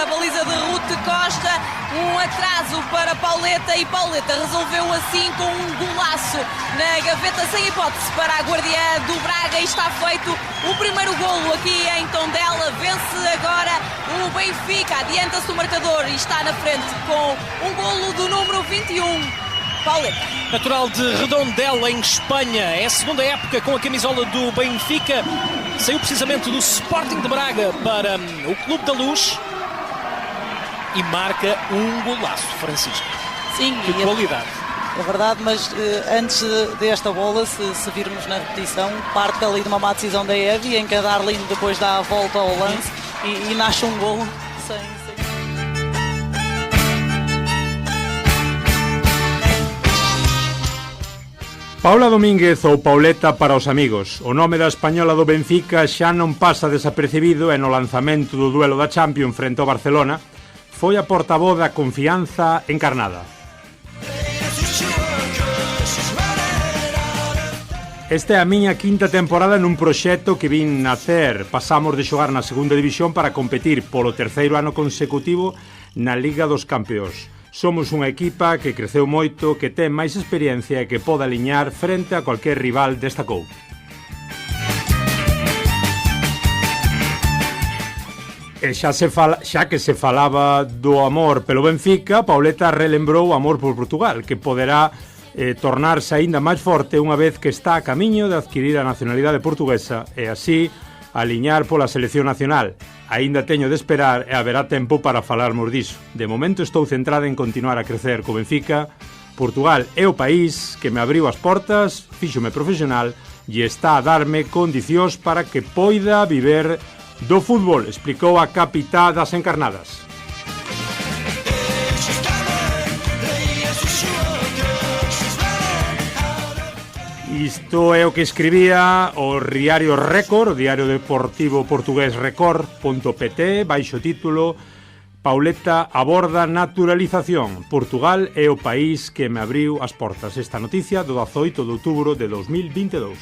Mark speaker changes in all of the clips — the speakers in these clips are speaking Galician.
Speaker 1: da baliza de Ruth Costa, um atraso para Pauleta e Pauleta resolveu assim com um golaço na gaveta sem hipótese para a guardiã do Braga e está feito o primeiro golo aqui em Tondela. Vence agora o Benfica, adianta-se o marcador e está na frente com um golo do número 21. Pauleta.
Speaker 2: Natural de Redondela, em Espanha, é a segunda época com a camisola do Benfica. Saiu precisamente do Sporting de Braga para o Clube da Luz e marca um golaço, Francisco.
Speaker 1: Sim,
Speaker 2: que qualidade.
Speaker 3: É verdade, mas antes desta bola, se virmos na repetição, parte ali de uma má decisão da Evi, em que a Darlene depois dá a volta ao lance e nasce um golo sem...
Speaker 4: Paula Domínguez ou Pauleta para os amigos. O nome da española do Benfica xa non pasa desapercibido e no lanzamento do duelo da Champions frente ao Barcelona foi a portavoz da confianza encarnada. Esta é a miña quinta temporada nun proxecto que vin nacer. Pasamos de xogar na segunda división para competir polo terceiro ano consecutivo na Liga dos Campeóns. Somos unha equipa que creceu moito, que ten máis experiencia e que pode aliñar frente a cualquier rival, destacou. E xa que se falaba do amor pelo Benfica, Pauleta relembrou o amor por Portugal, que poderá tornarse aínda máis forte unha vez que está a camiño de adquirir a nacionalidade portuguesa e así aliñar pola selección nacional. Aínda teño de esperar e haberá tempo para falarmos diso. De momento estou centrada en continuar a crecer co Benfica. Portugal é o país que me abriu as portas, fíxome profesional e está a darme condicións para que poida viver do fútbol, explicou a capitá das encarnadas. Isto é o que escribía o diario Record, o diario deportivo portugués Record.pt, baixo título Pauleta aborda naturalización. Portugal é o país que me abriu as portas. Esta noticia do 18 de outubro de 2022.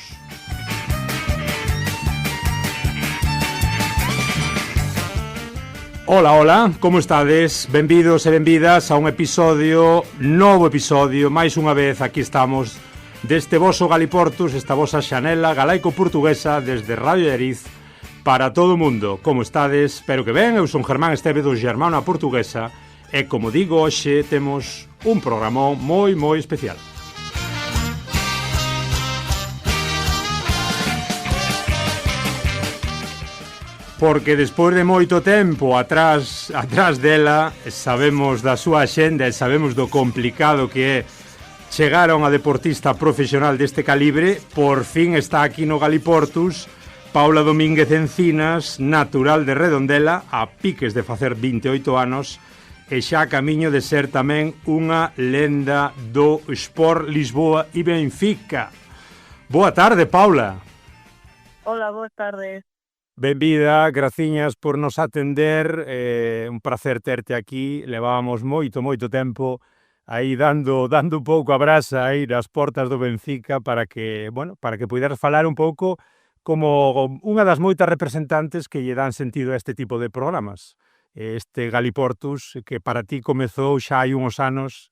Speaker 4: Hola, hola, como estades? Benvidos e benvidas a un novo episodio, máis unha vez aquí estamos deste voso Galiportus, esta vosa xanela galaico-portuguesa desde Radio Eriz para todo o mundo. Como estades? Espero que ben, eu son Germán Esteve do Germana Portuguesa e, como digo, hoxe temos un programón moi, moi especial. Porque despois de moito tempo atrás dela, sabemos da súa axenda e sabemos do complicado que é chegar a unha deportista profesional deste calibre. Por fin está aquí no Galiportus Paula Domínguez Encinas, natural de Redondela, a piques de facer 28 anos e xa a camiño de ser tamén unha lenda do Sport Lisboa e Benfica. Boa tarde, Paula.
Speaker 5: Hola, boas tardes.
Speaker 4: Benvida, graciñas por nos atender, un placer terte aquí. Levábamos moito tempo aí dando un pouco a brasa aí nas portas do Benfica para que puideras falar un pouco como unha das moitas representantes que lle dan sentido a este tipo de programas. Este Galiportus que para ti comezou xa hai uns anos,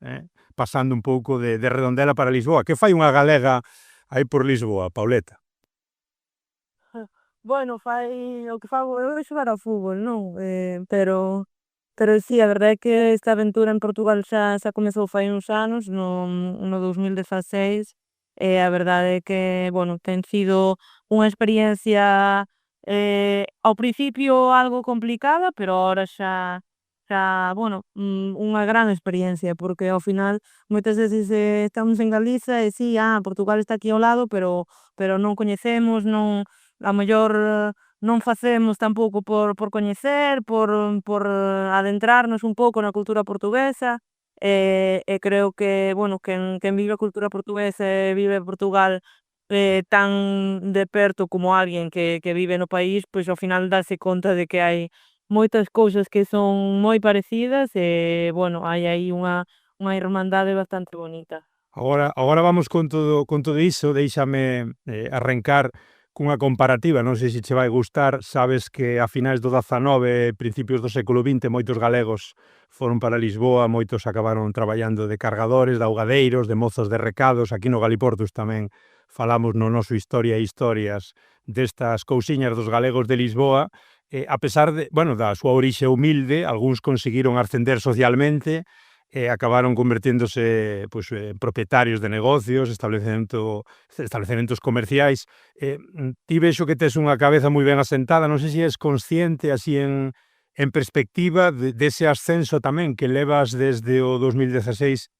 Speaker 4: pasando un pouco de Redondela para Lisboa. Que fai unha galega aí por Lisboa, Pauleta?
Speaker 5: Bueno, fai o que fago eu é xogar ao fútbol, non? Pero sí, a verdade é que esta aventura en Portugal xa comezou fai uns anos, no 2016, e a verdade é que, bueno, ten sido unha experiencia ao principio algo complicada, pero ahora xa, bueno, unha gran experiencia, porque ao final moitas veces estamos en Galiza e sí, Portugal está aquí ao lado, pero non coñecemos, non, a mellor non facemos tampouco por coñecer, por adentrarnos un pouco na cultura portuguesa, e creo que, bueno, quen vive a cultura portuguesa e vive Portugal tan de perto como alguén que vive no país, pois ao final dáse conta de que hai moitas cousas que son moi parecidas e, bueno, hai aí unha irmandade bastante bonita.
Speaker 4: Agora vamos con todo iso, déixame arrancar cunha comparativa, non sei se che vai gustar, sabes que a finais do 19 e principios do século XX moitos galegos foron para Lisboa, moitos acabaron traballando de cargadores, de augadeiros, de mozos de recados. Aquí no Galiportus tamén falamos no noso Historia e Historias destas cousiñas dos galegos de Lisboa. A pesar de, bueno, da súa orixe humilde, algúns conseguiron ascender socialmente e acabaron converténdose pois, en propietarios de negocios, establecementos comerciais. Ti vexo que tes unha cabeza moi ben asentada, non sei se és consciente así en perspectiva dese ascenso tamén que levas desde o 2016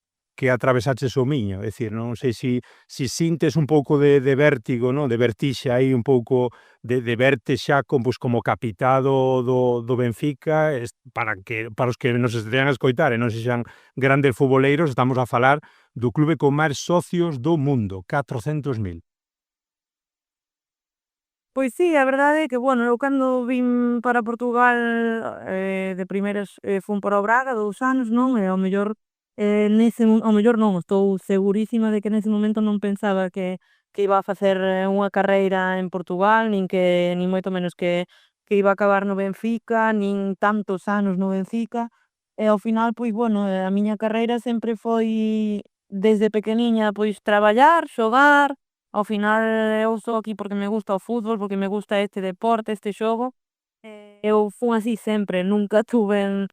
Speaker 4: que atravesaches o Miño. É dicir, non sei si sintes un pouco de vértigo, non? De vertixe aí un pouco de verte xa como capitá do Benfica. Para os que nos estean a escoitar e non sexan grandes futboleiros, estamos a falar do clube con máis socios do mundo, 400.000.
Speaker 5: Pois sí, a verdade é que, bueno, eu cando vin para Portugal de primeiras fun para o Braga 2 anos, non? E ao mellor ao mellor non, estou segurísima de que nese momento non pensaba que iba a facer unha carreira en Portugal, nin moito menos que iba a acabar no Benfica, nin tantos anos no Benfica. E ao final, pois, bueno, a miña carreira sempre foi desde pequeniña, pois, traballar, xogar. Ao final eu estou aquí porque me gusta o fútbol, porque me gusta este deporte, este xogo. Eu fun así sempre, nunca tuven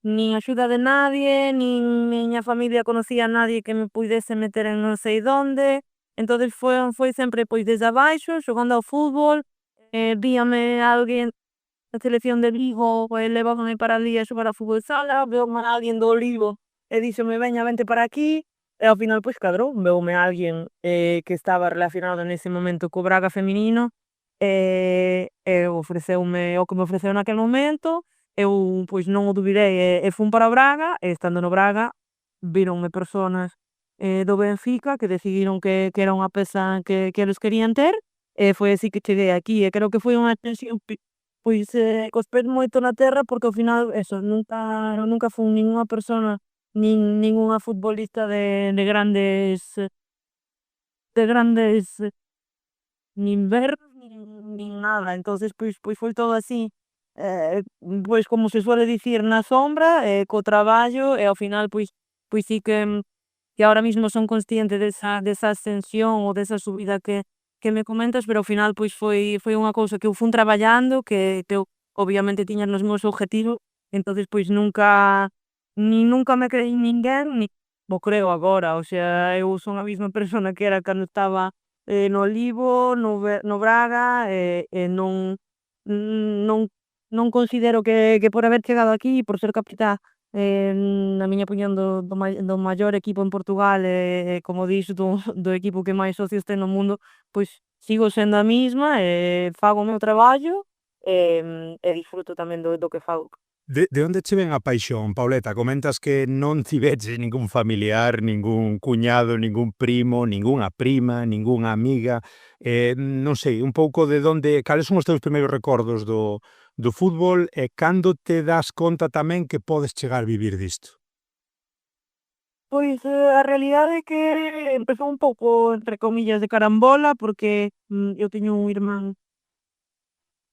Speaker 5: nin axuda de nadie, nin miña familia conocía a nadie que me puidese meter en non sei donde. Entonces foi sempre pois desde abaixo, xogando ao fútbol. Víame alguén da selección de Vigo, levábame para ali a xogar a fútbol sala, veume alguén do Olivo e díxome: "Veña, vente para aquí". E ao final, pois, cadrou, veume alguén que estaba relacionado nese momento co Braga feminino e ofreceume o que me ofreceu naquel momento. Eu, pois, non o dubidei e fun para o Braga, e estando no Braga víronme persoas do Benfica que decidiron que era unha peza que eles querían ter, e foi así que cheguei aquí. E creo que foi unha decisión pois cos pés moito na terra, porque ao final eso, nunca fun ningunha persona ningunha futbolista de grandes nin berros nin nada. Entonces, pois foi todo así, pois como se suele dicir, na sombra, co traballo, e ao final pois sí que ahora mismo son consciente desa ascensión ou desa subida que me comentas, pero ao final pois foi unha cousa que eu fun traballando, que eu obviamente tiña nos meus objetivos. Entonces pois nunca me creí ninguén, nin mo creo agora. O sea, eu son a mesma persona que era cando estaba no Olivo, no Braga, e non considero que por haber chegado aquí, por ser capitá na miña opinión do maior equipo en Portugal, como dis, do equipo que máis socios ten no mundo, pois sigo sendo a mesma, fago o meu traballo e disfruto tamén do que fago.
Speaker 4: De onde che ven a paixón, Pauleta? Comentas que non tiveches ningún familiar, ningún cuñado, ningún primo, ningunha prima, ningunha amiga. Non sei, un pouco de cales son os teus primeiros recordos do fútbol e cando te das conta tamén que podes chegar a vivir disto?
Speaker 5: Pois a realidade é que empezou un pouco, entre comillas, de carambola, porque eu teño un irmán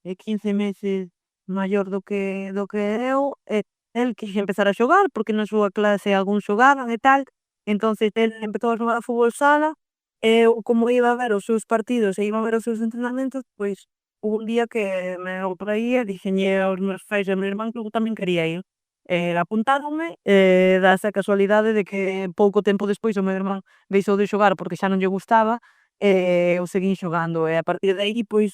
Speaker 5: 15 meses maior do que eu, e el quixo empezar a xogar, porque na súa clase algúns xogaban e tal. Entonces el empezou a xogar a fútbol sala, e eu, como iba a ver os seus partidos e iba a ver os seus entrenamentos, pois hubo un día que me o traí e dixenlle aos meus pais e ao meu irmán que eu tamén quería ir. Apuntáronme, dase a casualidade de que pouco tempo despois o meu irmán deixou de xogar porque xa non lle gustaba, e eu seguín xogando, e a partir de aí pois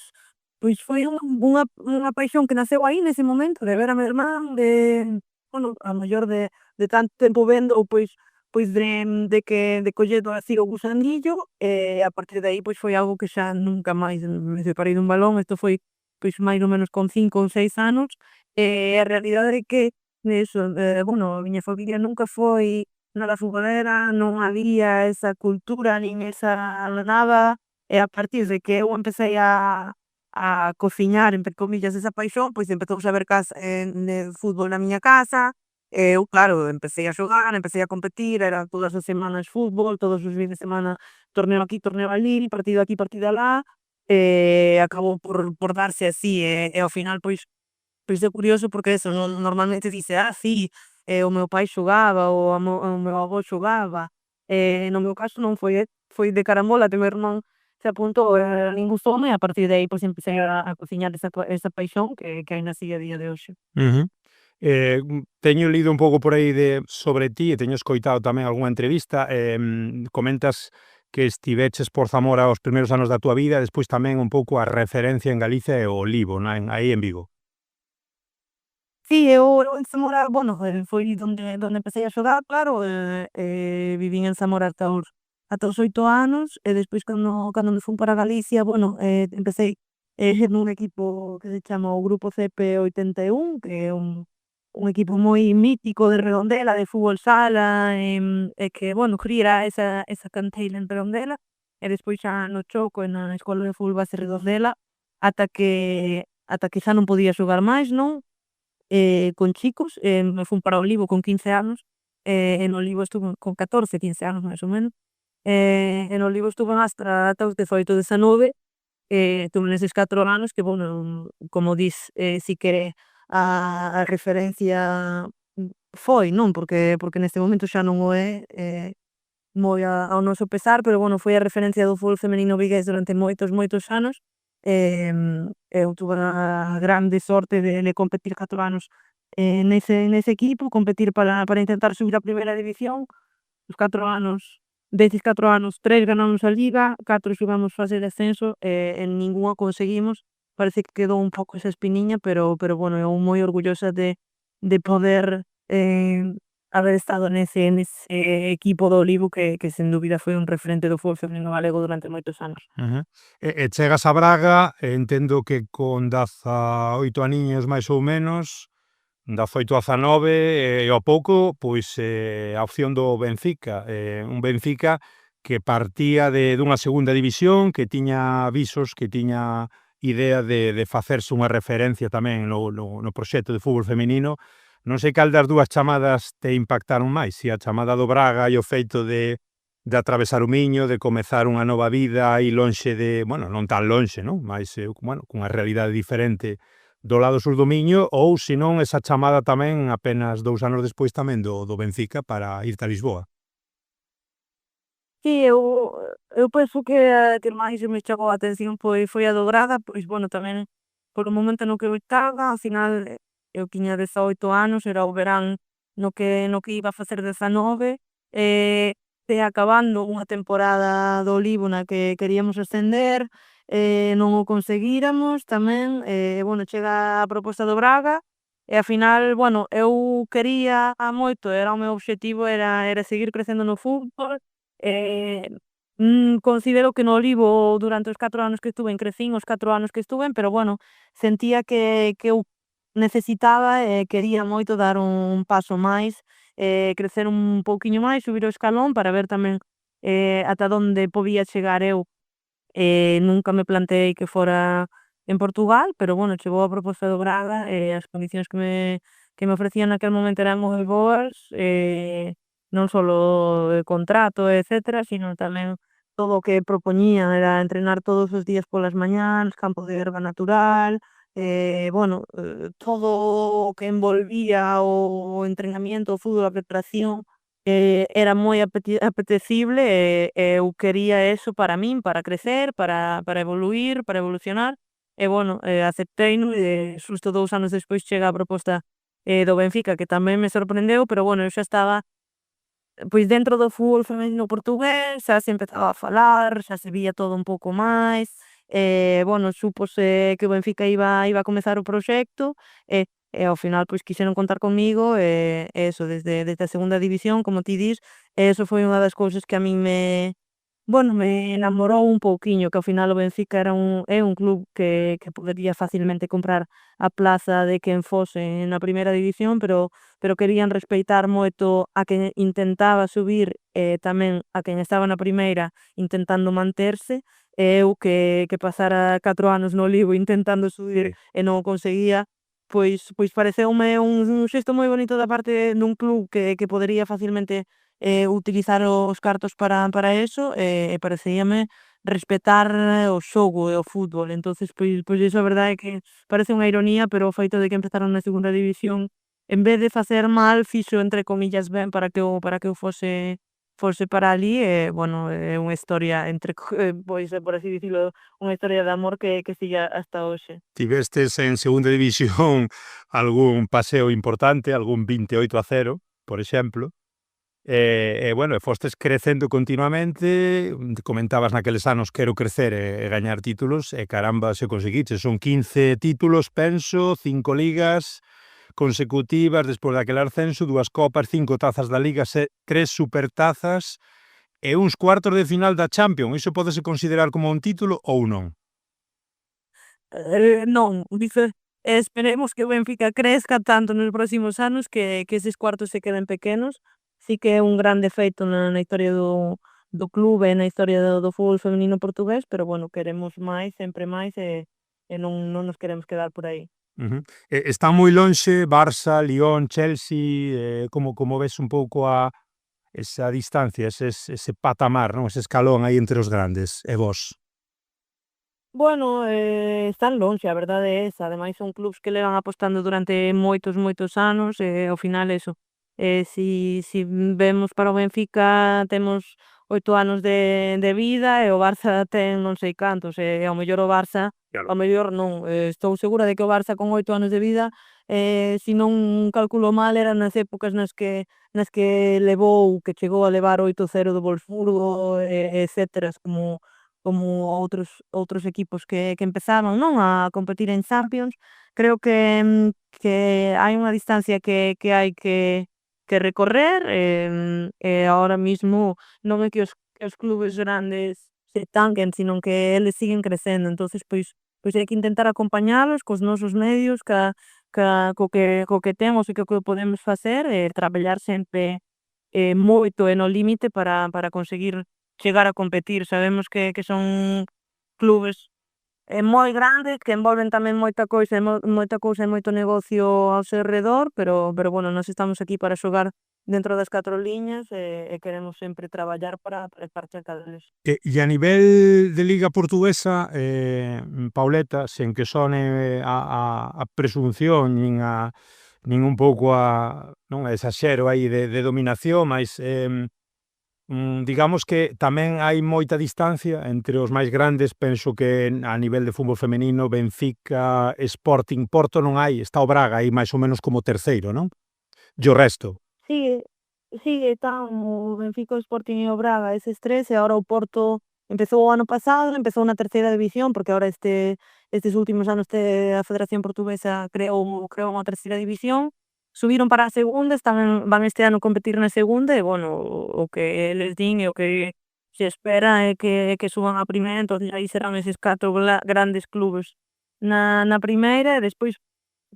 Speaker 5: foi unha paixón que naceu aí nese momento, de ver a meu irmán, bueno, a mellor de tanto tempo véndoo, pois de collelo así o gusanillo, e a partir de aí pois foi algo que xa nunca máis me separei dun balón. Isto foi pois máis ou menos con 5 ou 6 anos, e a realidade é que eso, bueno, a miña familia nunca foi nada futbolera, non había esa cultura nin esa nada, e a partir de que eu empecei a cociñar, entre comillas, esa paixón, pois empezouse a ver de fútbol na miña casa. Eu, claro, empecé a xogar, empecé a competir, era todas as semanas fútbol, todos os fines de semana torneo aquí, torneo alí, partido aquí, partido alá. acabou por darse así e ao final pois é curioso porque eso, normalmente dice, sí, o meu pai xogaba ou o meu avó xogaba, no meu caso non foi de carambola que o meu irmán se apuntou, a min gustoume e a partir de aí pois empecé a cociñar esa paixón que aínda sigue a día de hoxe.
Speaker 4: Ujú. Teño lido un pouco por aí sobre ti e teño escoitado tamén algunha entrevista, comentas que estiveches por Zamora os primeiros anos da túa vida, despois tamén un pouco a referencia en Galicia é o Olivo, aí en Vigo.
Speaker 5: Sí, eu en Zamora, bueno, foi donde empecé a xogar, claro, vivín en Zamora ata os 8 anos e despois cando me fun para Galicia, bueno, empecé, nun equipo que se chama o Grupo CP81, que é un equipo moi mítico de Redondela, de fútbol sala, e que, bueno, criera esa canteira en Redondela, e despois xa no Choco e na Escola de Fútbol Base Redondela, ata que xa non podía xogar máis, non? Con chicos, me fun para Olivo con 15 anos, en Olivo estuve con 14, 15 anos máis ou menos, en Olivo estuven ata os 18, 19, estuve neses 4 anos que, bueno, como dis, si que a referencia foi, non, porque neste momento xa non o é, moi ao noso pesar, pero, bueno, foi a referencia do fútbol feminino vigués durante moitos, moitos anos. Eu tuve a grande sorte de competir 4 anos, nese equipo, competir para intentar subir a primeira división. Os 4 anos, deses 4 anos, 3 ganamos a liga, 4 xogamos fase de ascenso e en ningunha conseguimos. Parece que quedou un pouco esa espiniña, pero bueno, eu moi orgullosa de poder, haber estado nese equipo do Olivo que sen dúbida foi un referente do fútbol feminino galego durante moitos anos.
Speaker 4: E chegas a Braga, entendo que con 18 aniños máis ou menos, 18 a 19, e ao pouco, pois, a opción do Benfica, un Benfica que partía dunha segunda división, que tiña visos, que tiña idea de facerse unha referencia tamén no proxecto de fútbol feminino. Non sei cal das dúas chamadas te impactaron máis, se a chamada do Braga e o feito de atravesar o Miño, de comezar unha nova vida aí lonxe bueno, non tan lonxe, non? Mais, bueno, cunha realidade diferente do lado sur do Miño, ou, se non, esa chamada tamén apenas 2 anos despois tamén do Benfica para irte a Lisboa.
Speaker 5: Si, eu penso que a que máis me chamou a atención foi a do Braga, pois, bueno, tamén por o momento no que eu estaba, ao final, eu tiña 18 anos, era o verán no que iba a facer 19, e acabando unha temporada do Olivo na que queríamos ascender, non o conseguíramos tamén, bueno, chega a proposta do Braga e ao final, bueno, eu quería moito, era o meu obxectivo era seguir crecendo no fútbol. Eh, Considero que no Olivo durante os 4 anos que estuven crecín os 4 anos que estuven, pero bueno, sentía que eu necesitaba e quería moito dar un paso máis, crecer un pouquiño máis, subir o escalón para ver tamén, ata onde podía chegar eu. Nunca me planteei que fora en Portugal, pero bueno, chegou a proposta do Braga e as condicións que me ofrecían naquel momento eran moi boas, non só de contrato, etcétera, sino tamén todo o que propoñían era entrenar todos os días polas mañás, campo de herba natural, bueno, todo o que envolvía o entrenamiento, o fútbol, a preparación, era moi apetecible e eu quería eso para min, para crecer, para evoluir, para evolucionar e, bueno, acepteino e xusto 2 anos despois chega a proposta, do Benfica, que tamén me sorprendeu, pero, bueno, eu xa estaba, pois, dentro do fútbol feminino portugués, xa se empezaba a falar, xa se vía todo un pouco máis, bueno, súpose que o Benfica iba a comezar o proxecto e ao final, pois, quixeron contar comigo e eso, desde a segunda división, como ti dis, eso foi unha das cousas que a min me enamorou un pouquiño, que ao final o Benfica é un club que podería facilmente comprar a plaza de quen fose na primeira división, pero querían respeitar moito a quen intentaba subir e tamén a quen estaba na primeira intentando manterse, e eu que pasara 4 anos no Olivo intentando subir e non o conseguía, pois pareceume un xesto moi bonito da parte dun club que podería facilmente utilizar os cartos para eso, e parecíame respetar o xogo e o fútbol. Entonces, pois iso a verdade é que parece unha ironía, pero o feito de que empezaron na segunda división, en vez de facer mal, fixo entre comillas ben para que eu fose para alí, e bueno, é unha historia pois, por así dicilo, unha historia de amor que sigue hasta hoxe.
Speaker 4: Tivestes en segunda división algún paseo importante, algún 28-0, por exemplo, bueno, fostes crecendo continuamente, comentabas naqueles anos quero crecer e gañar títulos, e caramba, se conseguiches, son 15 títulos, penso, 5 ligas consecutivas despois daquele ascenso, 2 copas, 5 tazas da Liga, 3 supertazas e uns cuartos de final da Champions. Iso pódese considerar como un título ou non?
Speaker 5: Non, esperemos que o Benfica crezca tanto nos próximos anos que eses cuartos se queden pequenos. Sí que é un grande feito na historia do clube e na historia do fútbol feminino portugués, pero bueno, queremos máis, sempre máis, e non nos queremos quedar por aí.
Speaker 4: Está moi lonxe Barça, Lyon, Chelsea, como ves un pouco esa distancia, ese patamar, non? Ese escalón aí entre os grandes e vos?
Speaker 5: Bueno, están lonxe, a verdade é esa. Ademais son clubs que levan apostando durante moitos anos, e ao final eso, si vemos para o Benfica temos 8 anos de vida, e o Barça ten non sei cantos, e ao mellor o Barça,
Speaker 4: Claro.
Speaker 5: ao mellor non, estou segura de que o Barça con 8 anos de vida, si non calculo mal, eran nas épocas nas que chegou a levar 8-0 do Wolfsburgo, etcétera, como outros equipos que empezaban, non, a competir en Champions. Creo que hai unha distancia que hai que recorrer, e ahora mismo non é que os clubes grandes se tanquen, sino que eles siguen crecendo. Entonces, pois hai que intentar acompañalos cos nosos medios, co que temos e co que podemos facer, e traballar sempre moito e no límite para conseguir chegar a competir. Sabemos que son clubes moi grandes, que envolven tamén moita cousa e moito negocio ao seu redor, pero bueno, nós estamos aquí para xogar dentro das 4 liñas, e queremos sempre traballar para chegar deles.
Speaker 4: E a nivel de Liga Portuguesa, Pauleta, sen que sone a presunción nin un pouco non exaxero aí de dominación, mas digamos que tamén hai moita distancia entre os máis grandes. Penso que a nivel de fútbol femenino, Benfica, Sporting, Porto non hai, está o Braga aí máis ou menos como terceiro, non? E o resto.
Speaker 5: Sigue están o Benfica, o Sporting e o Braga, eses tres, e agora o Porto empezou o ano pasado, empezou na terceira división, porque agora estes últimos anos a Federación Portuguesa creou unha terceira división, subiron para a segunda, van este ano competir na segunda, e bueno, o que eles din e o que se espera é que suban a primeira. Entonces aí serán eses 4 grandes clubes na primeira, e despois,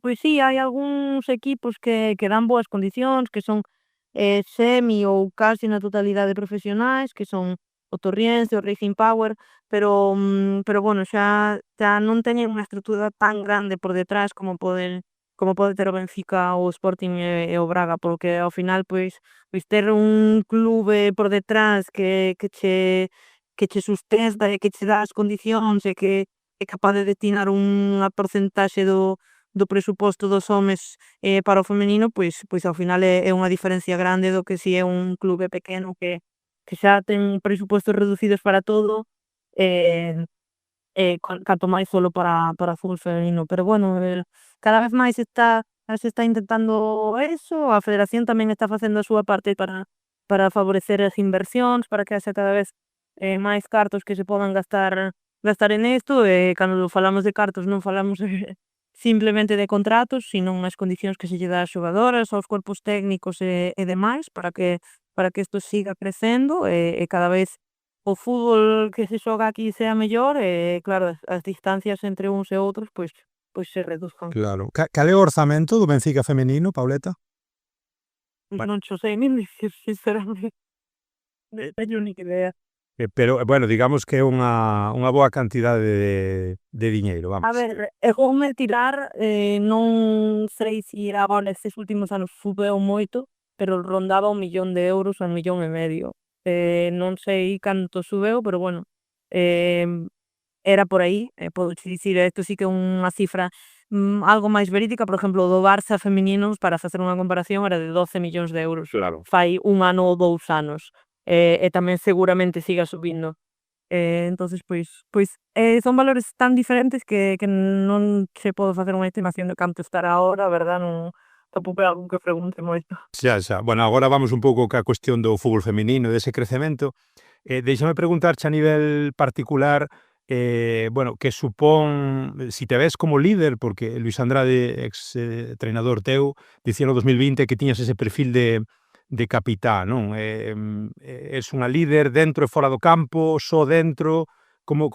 Speaker 5: pois sí, hai algúns equipos que dan boas condicións, que son semi ou casi na totalidade profesionais, que son o Torriense, o Racing Power, pero bueno, xa non teñen unha estrutura tan grande por detrás como pode ter o Benfica, o Sporting e o Braga, porque ao final, pois ter un clube por detrás que che sustenta e que che dá as condicións, e que é capaz de destinar unha porcentaxe do presuposto dos homes para o feminino, pois ao final é unha diferencia grande do que si é un clube pequeno que xa ten presupostos reducidos para todo, canto máis solo para fútbol feminino. Pero bueno, cada vez máis se está intentando eso. A Federación tamén está facendo a súa parte para favorecer as inversións, para que haxa cada vez máis cartos que se podan gastar en isto, e cando falamos de cartos non falamos simplemente de contratos, sino as condicións que se lle dá ás xogadoras, aos corpos técnicos e demais, para que isto siga crecendo, e cada vez o fútbol que se xoga aquí sea mellor, e claro, as distancias entre uns e outros pois se reduzcan.
Speaker 4: Claro. Cal é o orzamento do Benfica femenino, Pauleta?
Speaker 5: Non xo sei nin dicir, sinceramente. Non teño nin idea.
Speaker 4: Pero, bueno, digamos que é unha boa cantidade de diñeiro, vamos.
Speaker 5: A ver, voume tirar, non sei se agora estes últimos anos subeu moito, pero rondaba 1 millón de euros, 1,5 millón. Non sei canto subeu, pero bueno, era por aí, podo dicir, isto sí que é unha cifra algo máis verídica, por exemplo, do Barça femininos, para facer unha comparación, era de 12 millóns de euros
Speaker 4: Claro.
Speaker 5: fai un ano ou 2 anos, e tamén seguramente siga subindo. Entonces, son valores tan diferentes que non se pode facer unha estimación de canto estará ahora, verdad, non tampouco é algo que pregunte moito.
Speaker 4: Xa. Bueno, agora vamos un pouco ca cuestión do fútbol feminino, dese crecemento. Déixame preguntarche a nivel particular, bueno, que supón, si te ves como líder, porque Luis Andrade, ex treinador teu, dicía no 2020 que tiñas ese perfil de capitán, non? Es unha líder dentro e fora do campo, só dentro, como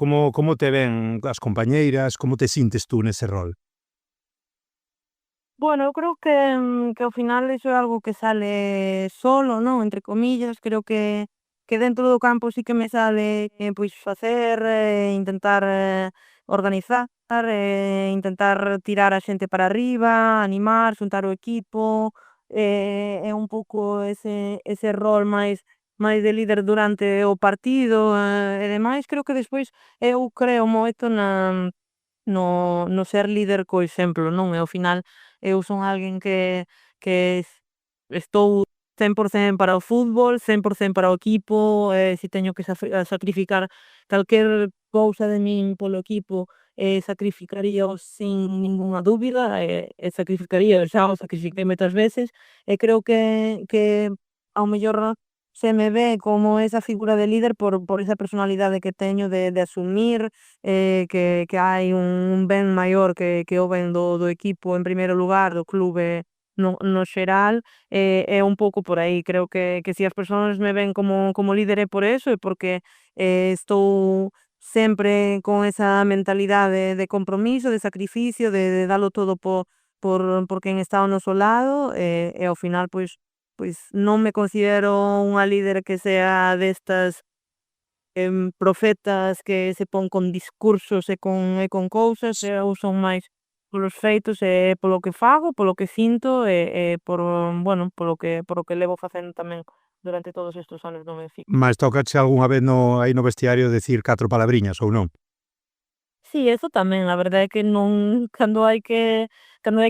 Speaker 4: te ven as compañeiras, como te sintes tú nese rol?
Speaker 5: Bueno, eu creo que ao final iso é algo que sale solo, non, entre comillas, creo que dentro do campo sí que me sale, facer, intentar, organizar, intentar tirar a xente para arriba, animar, xuntar o equipo, é un pouco ese rol máis de líder durante o partido, e demais. Creo que despois eu creo moito no ser líder co exemplo, non? E ao final eu son alguén estou 100% para o fútbol, 100% para o equipo, si teño que sacrificar calquer cousa de min polo equipo, sacrificaríao sin ningunha dúbida, sacrificaría, xa o sacrifiquei moitas veces, e creo que ao mellor se me ve como esa figura de líder por esa personalidade que teño de asumir, que hai un ben maior que o ben do equipo en primeiro lugar, do clube no xeral, é un pouco por aí. Creo que si as persoas me ven como líder é por eso, e porque estou sempre con esa mentalidade de compromiso, de sacrificio, de dalo todo por quen está ao noso lado, e ao final, non me considero unha líder que sea destas profetas que se pon con discursos e con cousas. Eu son máis polos feitos e polo que fago, polo que sinto e bueno, polo que levo facendo tamén durante todos estes anos no Benfica.
Speaker 4: Mais tócache algunha vez aí no vestiario decir 4 palabriñas ou non?
Speaker 5: Sí, eso tamén, a verdade é que non cando hai que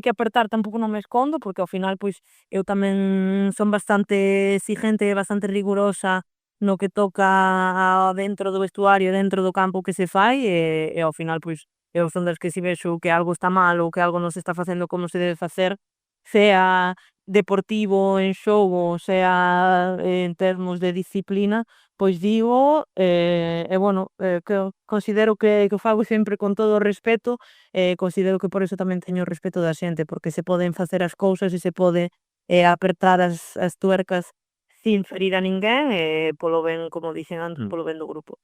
Speaker 5: apertar tampouco non me escondo, porque ao final, eu tamén son bastante exigente e bastante rigurosa no que toca dentro do vestuario, dentro do campo que se fai, e ao final, eu son das que si vexo que algo está mal ou que algo non se está facendo como se debe facer, sea deportivo en xogo, sea en termos de disciplina, digo, e bueno, que considero que o fago sempre con todo o respeto, considero que por eso tamén teño o respeto da xente, porque se poden facer as cousas e se pode apertar as tuercas sin ferir a ninguén, polo ben, como dixen antes, polo ben do grupo.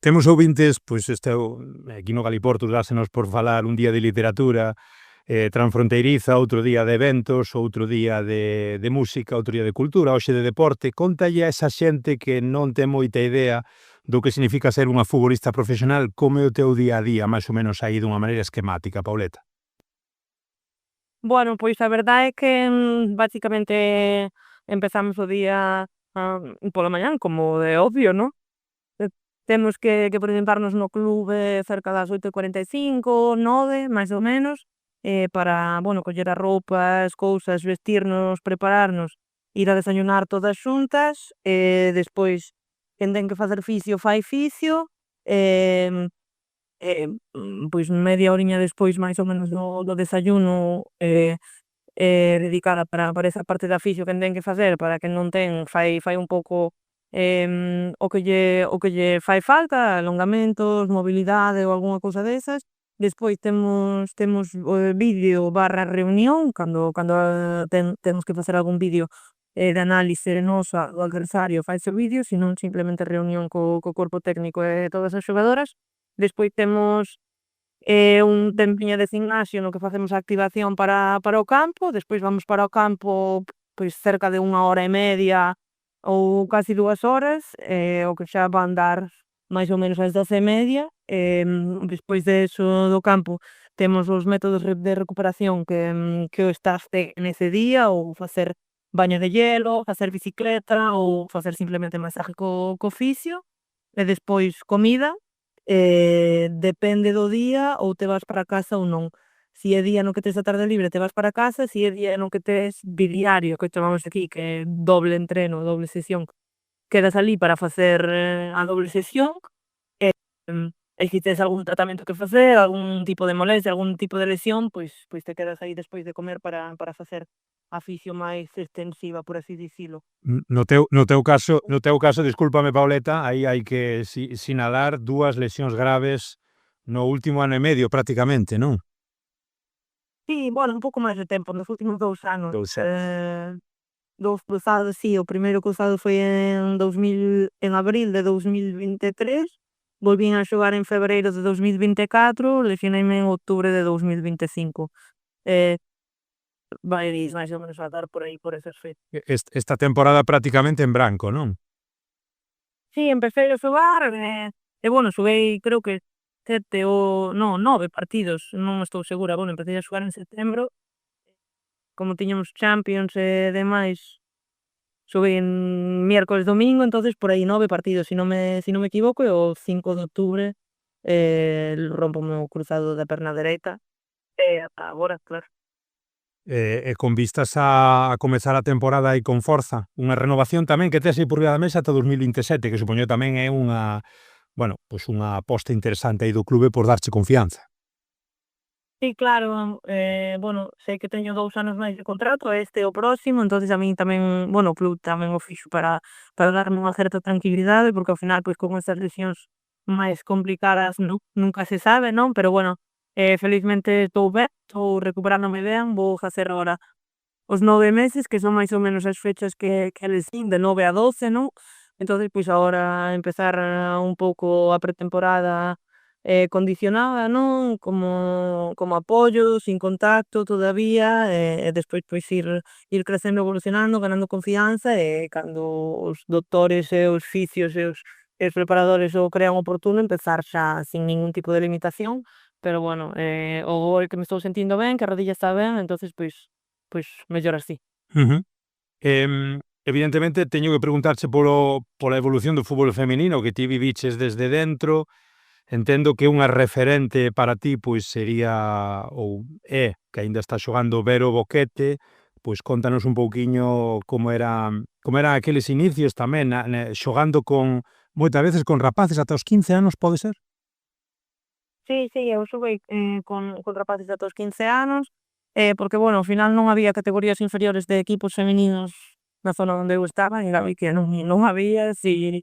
Speaker 4: Temos ouvintes, aquí no Galiportus dásenos por falar un día de literatura transfronteiriza, outro día de eventos, outro día de música, outro día de cultura, hoxe de deporte. Contalle a esa xente que non ten moita idea do que significa ser unha futbolista profesional, como é o teu día a día, máis ou menos aí dunha maneira esquemática, Pauleta.
Speaker 5: Bueno, a verdade é que basicamente empezamos o día pola mañán, como de obvio, non? Temos que presentarnos no clube cerca das 8:45, 9, máis ou menos, para, bueno, coller a roupa, as cousas, vestirnos, prepararnos, ir a desayunar todas xuntas, despois quen ten que facer fisio fai fisio, media horiña despois máis ou menos do desayuno, dedicada para esa parte da fisio quen ten que facer, para quen non ten fai un pouco o que lle fai falta, alongamentos, mobilidade ou algunha cousa desas. Despois temos vídeo barra reunión, cando temos que facer algún vídeo de análise nosa do adversario, faise o vídeo, senón simplemente reunión co corpo técnico e todas as xogadoras. Despois temos un tempiño de gimnasio no que facemos a activación para o campo, despois vamos para o campo cerca de 1 hora e media ou casi 2 horas, o que xa van dar máis ou menos ás 12:30. Despois deso do campo temos os métodos de recuperación que o staff ten nese día, ou facer baño de hielo, facer bicicleta ou facer simplemente masaje co fisio. e despois comida, depende do día ou te vas para casa ou non. Si é día no que tes a tarde libre te vas para casa, si é día no que tes biliario, que chamamos aquí, que é doble entreno, doble sesión, quedas ali para facer a doble sesión, e si tes algún tratamento que facer, algún tipo de molestia, algún tipo de lesión, pois te quedas aí despois de comer para facer a fisio máis extensiva, por así dicilo.
Speaker 4: No teu caso, discúlpame, Pauleta, aí hai que sinalar 2 lesións graves no último ano e medio, prácticamente, non?
Speaker 5: Sí, bueno, un pouco máis de tempo, nos últimos 2 anos.
Speaker 4: 2 anos.
Speaker 5: 2 cruzados, sí, o primeiro cruzado foi en abril de 2023, volvín a xogar en febreiro de 2024, lesioneime en outubro de 2025. Eh, vai máis ou menos a dar por aí, por esas fechas.
Speaker 4: Esta temporada prácticamente en branco, non?
Speaker 5: Sí, empecé a xogar, bueno, xoguei creo que 7 ou non, 9 partidos, non estou segura, bueno, empecé a xogar en setembro, como tiñamos Champions e demais, xoguei en miércoles, domingo, entonces por aí 9 partidos, si non me equivoco, e o 5 de outubro rómpome o cruzado da perna dereita, e ata agora, claro.
Speaker 4: E con vistas a comezar a temporada aí con forza, unha renovación tamén que tes aí por riba da mesa ata 2027, que supoño tamén é unha, bueno, pois unha aposta interesante aí do clube por darche confianza.
Speaker 5: Sí, claro, bueno, sei que teño 2 anos máis de contrato, este e o próximo, entonces a min tamén, bueno, o club tamén o fixo para darme unha certa tranquilidade, porque ao final, pois con estas lesións máis complicadas, nunca se sabe, non? Pero bueno, felizmente estou ben, estou recuperándome ben, vou facer agora os 9 meses, que son máis ou menos as fechas que eles din, de 9 a 12, non? Entonces, pois agora empezar un pouco a pretemporada condicionada, non? Como apoio, sin contacto todavía, e despois pois ir crecendo, evolucionando, ganando confianza, e cando os doutores e os fisios e os preparadores o crean oportuno, empezar xa sin ningún tipo de limitación, pero bueno, o gol que me estou sentindo ben, que a rodilla está ben, entonces pois mellor así.
Speaker 4: Evidentemente, teño que preguntarche pola evolución do fútbol feminino que ti viviches desde dentro. Entendo que unha referente para ti pois sería ou que aínda está xogando, Vero Boquete. Pois contanos un pouquiño como eran aqueles inicios tamén xogando moitas veces con rapaces ata os 15 anos, pode ser?
Speaker 5: Sí, eu xoguei con rapaces ata os 15 anos, porque, bueno, ao final non había categorías inferiores de equipos femininos na zona onde eu estaba, e era que non había, si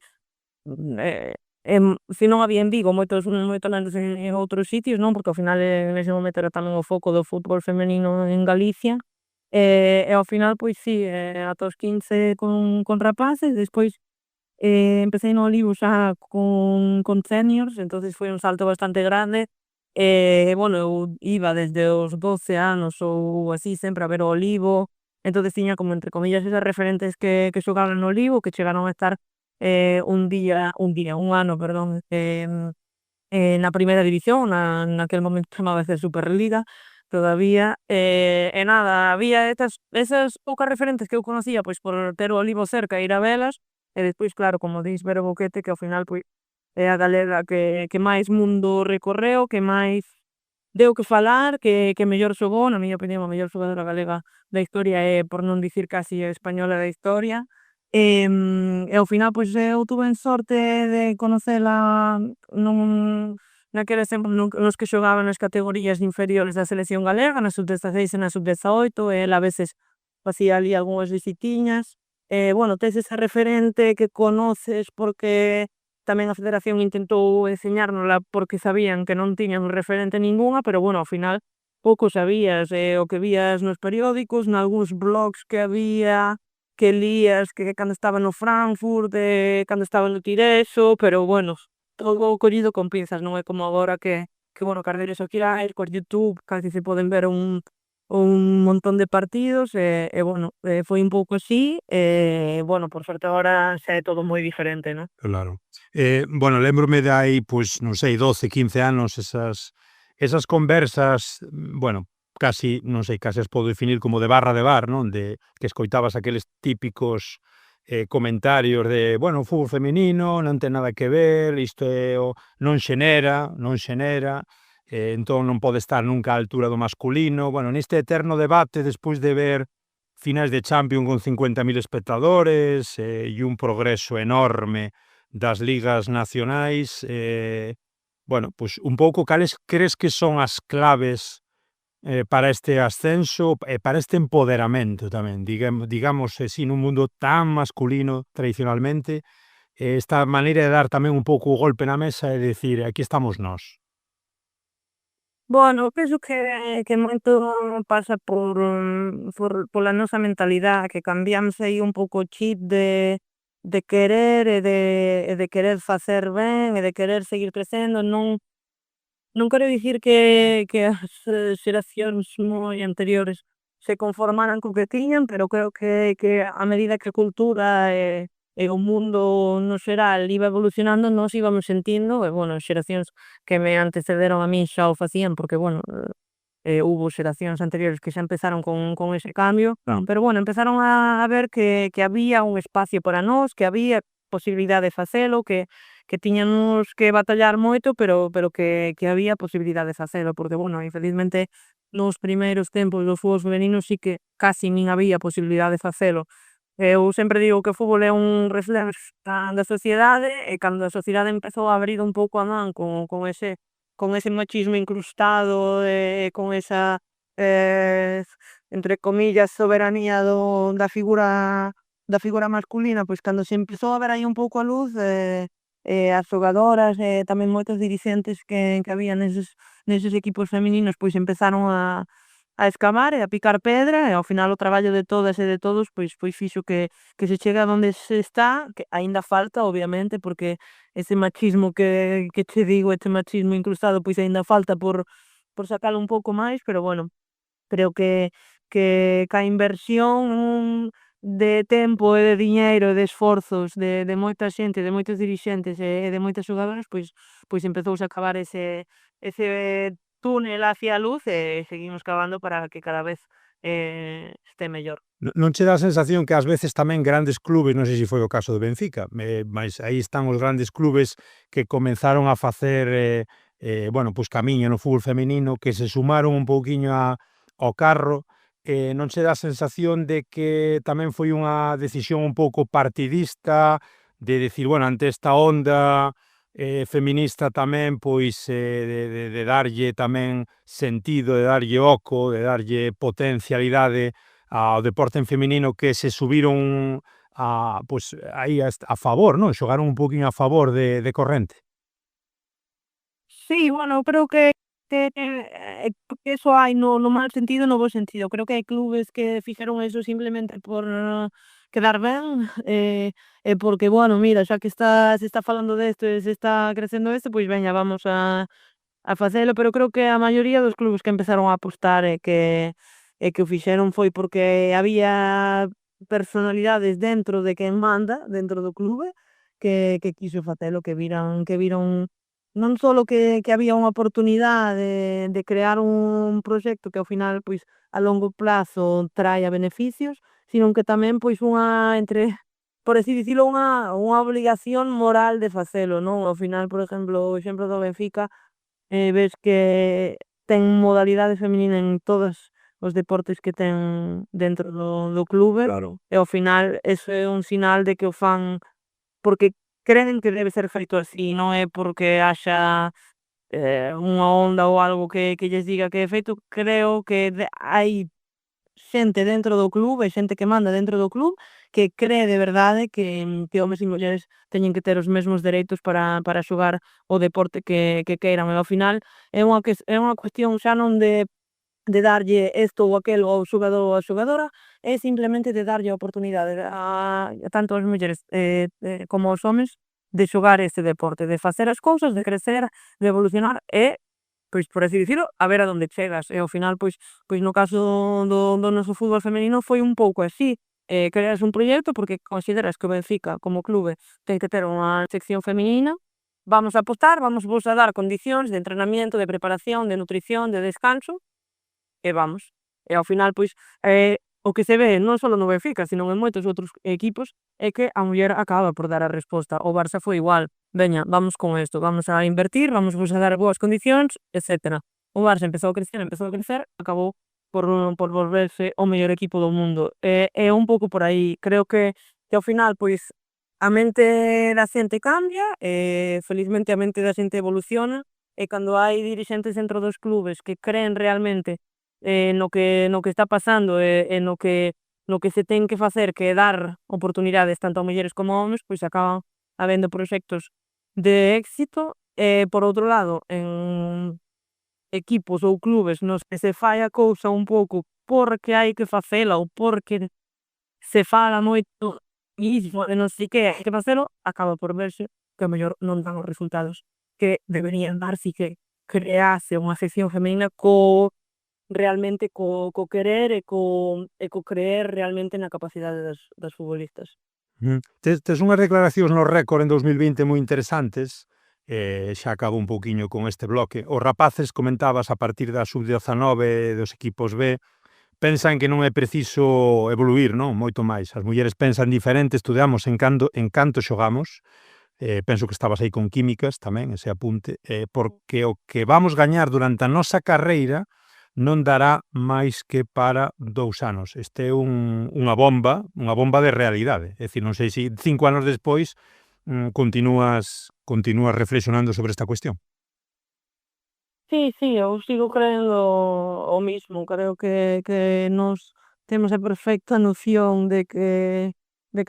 Speaker 5: non había en Vigo moitos talentos en outros sitios, non? Porque ao final nese momento era tamén o foco do fútbol feminino en Galicia, e ao final, pois si, ata os 15 con rapaces, despois empecé no Olivo xa con seniors, entonces foi un salto bastante grande, bueno, eu iba desde os 12 anos ou así sempre a ver o Olivo, entonces tiña como entre comillas esas referentes que xogaban no Olivo, que chegaron a estar un ano, perdón, na primeira división, naquel momento chamábase Superliga todavía, e nada, había esas poucas referentes que eu conocía pois por ter o Olivo cerca e ir a velas, e despois, claro, como dis, Vero Boquete, que ao final pois é a galega que máis mundo recorreu, que máis deu que falar, que mellor xogou, na miña opinión, a mellor xogadora galega da historia, por non dicir casi a española da historia. E ao final, pois eu tuven sorte de conocela naqueles tempos nos que xogaba nas categorías inferiores da selección galega, na sub-16 e na sub-18, e ela a veces facía ali algunhas visitiñas. Bueno, tes esa referente que conoces porque tamén a federación intentou enseñárnosla porque sabían que non tiñan referente ningunha, pero bueno, ao final pouco sabías, o que vías nos periódicos, nalgúns blogs que había, que lías, que cando estaba no Frankfurt, cando estaba no Tirexo, pero bueno, todo collido con pinzas, non é como agora que bueno, cas redes sociais, coas YouTube, casi se poden ver un montón de partidos, bueno, foi un pouco así, bueno, por sorte agora xa é todo moi diferente, non?
Speaker 4: Claro. Bueno, lembrome de aí, pois, non sei, 12, 15 anos, esas conversas, bueno, casi, non sei, casi as podo definir como de barra de bar, non? Que escoitabas aqueles típicos comentarios de, bueno, o fútbol feminino non ten nada que ver, isto non xenera, entón non pode estar nunca á altura do masculino. Bueno, neste eterno debate, despois de ver finais de Champions con 50.000 espectadores e un progreso enorme das ligas nacionais, bueno, pois un pouco cales crees que son as claves para este ascenso e para este empoderamento tamén, digamos así, nun mundo tan masculino tradicionalmente, esta maneira de dar tamén un pouco o golpe na mesa e dicir, aquí estamos nós.
Speaker 5: Bueno, penso que moito pasa pola nosa mentalidade, que cambiamos aí un pouco o chip de querer e de querer facer ben e de querer seguir crecendo. Non quero dicir que as xeracións moi anteriores se conformaran co que tiñan, pero creo que a medida que a cultura e o mundo no xeral iba evolucionando, nós íbamos sentindo, e bueno, as xeracións que me antecederon a min xa o facían, porque bueno, hubo xeracións anteriores que xa empezaron con ese cambio, pero bueno, empezaron a ver que había un espacio para nós, que había posibilidade de facelo, que tiñamos que batallar moito, pero que había posibilidade de facelo, porque bueno, infelizmente nos primeiros tempos do fútbol femenino sí que casi nin había posibilidade de facelo. Eu sempre digo que o fútbol é un reflexo da sociedade, e cando a sociedade empezou a abrir un pouco a man con ese machismo incrustado, con esa, entre comillas, soberanía da figura masculina, pois cando se empezou a ver aí un pouco a luz, as xogadoras e tamén moitos dirixentes que había neses equipos femininos, pois empezaron a escavar e a picar pedra, e ao final o traballo de todas e de todos pois fixo que se chegue a donde se está, que aínda falta obviamente, porque ese machismo que che digo, este machismo incrustado, pois aínda falta por sacalo un pouco máis, pero bueno, creo que ca inversión de tempo e de diñeiro e de esforzos de moita xente, de moitos dirixentes e de moitas xogadoras, pois empezouse a cavar ese túnel hacia a luz, e seguimos cavando para que cada vez este mellor.
Speaker 4: Non che dá a sensación que ás veces tamén grandes clubes, non sei se foi o caso do Benfica, mas aí están os grandes clubes que comenzaron a facer bueno, pois camiño no fútbol feminino, que se sumaron un pouquiño ao carro, non che dá a sensación de que tamén foi unha decisión un pouco partidista, de decir, bueno, ante esta onda feminista tamén, pois de darlle tamén sentido, de darlle oco, de darlle potencialidade ao deporte en feminino, que se subiron pois aí a favor, non? Xogaron un pouquinho a favor de corrente.
Speaker 5: Sí, bueno, creo que eso hai no mal sentido e no bo sentido. Creo que hai clubes que fixeron eso simplemente por quedar ben, porque, bueno, mira, xa que se está falando desto e se está crecendo esto, pois veña, vamos a facelo, pero creo que a maioría dos clubes que empezaron a apostar e que o fixeron foi porque había personalidades dentro de quen manda, dentro do clube, que quiso facelo, que viran non solo que había unha oportunidade de crear un proxecto que ao final, pois, a longo prazo traia beneficios, sino que tamén, pois, por así dicilo, unha obrigación moral de facelo, non? Ao final, por exemplo, o exemplo do Benfica, ves que ten modalidade feminina en todos os deportes que ten dentro do clube.
Speaker 4: Claro.
Speaker 5: E ao final eso é un sinal de que o fan porque creen que debe ser feito así, non é porque haxa unha onda ou algo que lles diga que é feito. Creo que hai xente dentro do club, e xente que manda dentro do club, que cree de verdade que homes e mulleres teñen que ter os mesmos dereitos para xogar o deporte que queiran, e ao final é unha cuestión xa non de darlle isto ou aquelo ao xogador ou á xogadora, é simplemente de darlle a oportunidade a tanto as mulleres como aos homes de xogar este deporte, de facer as cousas, de crecer, de evolucionar e, pois, por así dicilo, a ver a donde chegas. E ao final, pois no caso do noso fútbol femenino foi un pouco así. Creas un proxecto porque consideras que o Benfica como clube ten que ter unha sección feminina, vamos a apostar, vos a dar condicións de entrenamiento, de preparación, de nutrición, de descanso, e vamos. E ao final, pois, o que se ve non só no Benfica, sino en moitos outros equipos, é que a muller acaba por dar a resposta. O Barça foi igual, veña, vamos con isto, vamos a invertir, vamos vos a dar boas condicións, etcétera. O Barça empezou a crecer, acabou por volverse o mellor equipo do mundo. É un pouco por aí, creo que ao final, pois, a mente da xente cambia, felizmente a mente da xente evoluciona, e cando hai dirixentes dentro dos clubes que creen realmente no que está pasando e no que se ten que facer, que é dar oportunidades tanto a mulleres como a homes, pois acaban habendo proxectos de éxito. E por outro lado, en equipos ou clubes nos que se fai a cousa un pouco porque hai que facela ou porque se fala moito iso e non sei que, hai que facelo, acaba por verse que ao mellor non dan os resultados que deberían dar si que crease unha sección feminina realmente co querer e co creer realmente na capacidade das futbolistas.
Speaker 4: Tes unhas declaracións no Récord en 2020 moi interesantes, xa acabo un pouquiño con este bloque. Os rapaces, comentabas, a partir da sub-19 dos equipos B, pensan que non é preciso evoluir, non? Moito máis. As mulleres pensan diferente, estudamos en canto xogamos, penso que estabas aí con químicas tamén, ese apunte, porque o que vamos gañar durante a nosa carreira non dará máis que para 2 anos. Este é unha bomba de realidade. É dicir, non sei se 5 anos despois continúas reflexionando sobre esta cuestión.
Speaker 5: Sí, eu sigo creendo o mismo, creo que nos temos a perfecta noción de que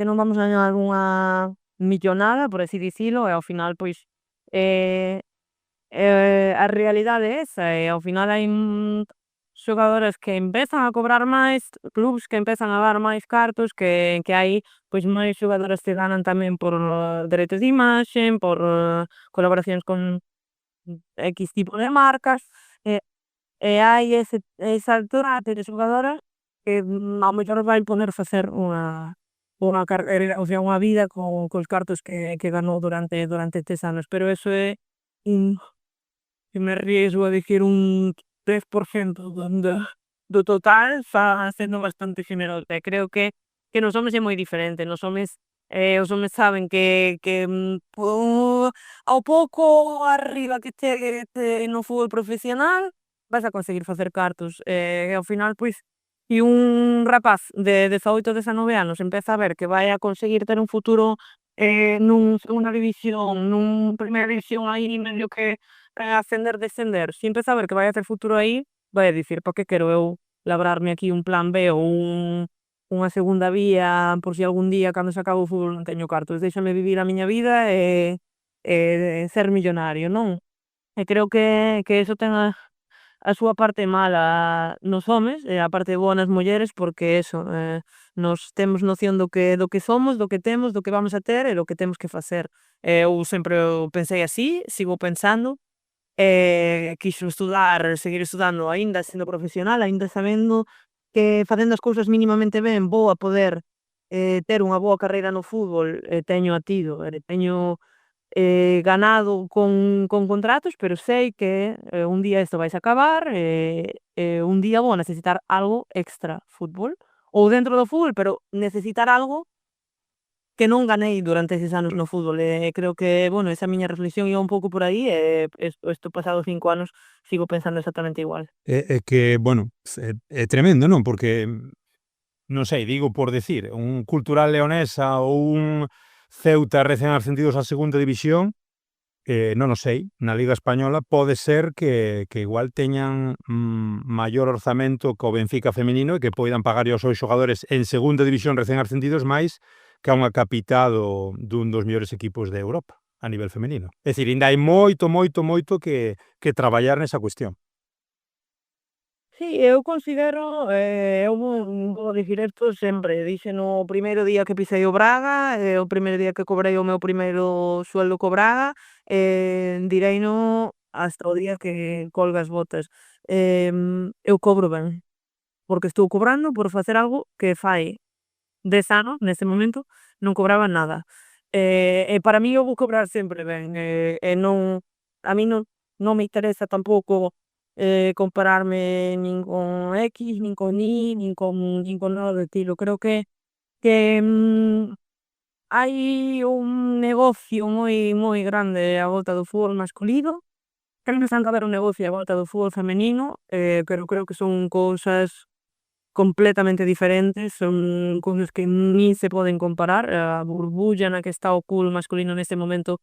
Speaker 5: non vamos a gañar unha millonada, por así dicilo, e ao final, pois, a realidade é esa, e ao final hai xogadoras que empezan a cobrar máis, clubs que empezan a dar máis cartos, que hai pois máis xogadoras que ganan tamén por dereitos de imaxe, por colaboracións con X tipo de marcas, e hai esa torate de xogadoras que ao mellor vai poder facer unha carreira, o sea, unha vida cos cartos que ganou durante estes anos, pero eso é que me arriesgo a dicir un 10% do total, está sendo bastante xeneroso. E creo que nos homes é moi diferente, nos homes os homes saben que ao pouco arriba que chegue no fútbol profesional vas a conseguir facer cartos, e ao final, pois, si un rapaz de 18 ou 19 anos empeza a ver que vai a conseguir ter un futuro nun segunda división, nun primeira división aí medio que ascender, descender, si empeza a ver que vai a ter futuro aí, vai a dicir, pa que quero eu labrarme aquí un plan B ou unha segunda vía por si algún día cando se acabe o fútbol non teño cartos, déixame vivir a miña vida e ser millonario, non? E creo que eso ten a súa parte mala nos homes e a parte boa nas mulleres, porque eso, nos temos noción do que somos, do que temos, do que vamos a ter e do que temos que facer. Eu sempre o pensei así, sigo pensando, quixo seguir estudando aínda sendo profesional, aínda sabendo que facendo as cousas minimamente ben vou a poder ter unha boa carreira no fútbol, teño a tido, teño ganado con contratos, pero sei que un día isto vais a acabar e un día vou a necesitar algo extra fútbol ou dentro do fútbol, pero necesitar algo que non ganei durante eses anos no fútbol, e creo que, bueno, esa miña reflexión iba un pouco por aí, e isto pasados 5 anos sigo pensando exactamente igual.
Speaker 4: É que, bueno, é tremendo, non? Porque, non sei, digo por decir, un Cultural Leonesa ou un Ceuta recén ascendidos á segunda división, non o sei, na Liga Española pode ser que igual teñan maior orzamento co Benfica feminino e que poidan pagar aos seus xogadores en segunda división recén ascendidos máis que a unha capitá dun dos mellores equipos de Europa a nivel femenino. É dicir, ainda hai moito que traballar nesa cuestión.
Speaker 5: Sí, eu considero, eu vou dicir isto sempre, dixeno o primeiro día que pisei o Braga, o primeiro día que cobrei o meu primeiro sueldo co Braga, direino hasta o día que colgue as botas. Eu cobro ben, porque estou cobrando por facer algo que fai 10 anos, nese momento, non cobraba nada. E para min eu vou cobrar sempre ben, e non, a min non me interesa tampouco compararme nin con X, nin con Y, nin con nada do estilo. Creo que hai un negocio moi grande á volta do fútbol masculino. Creo que está a haber un negocio á volta do fútbol femenino, pero creo que son cousas completamente diferentes, son cousas que nin se poden comparar. A burbulla na que está o fútbol masculino neste momento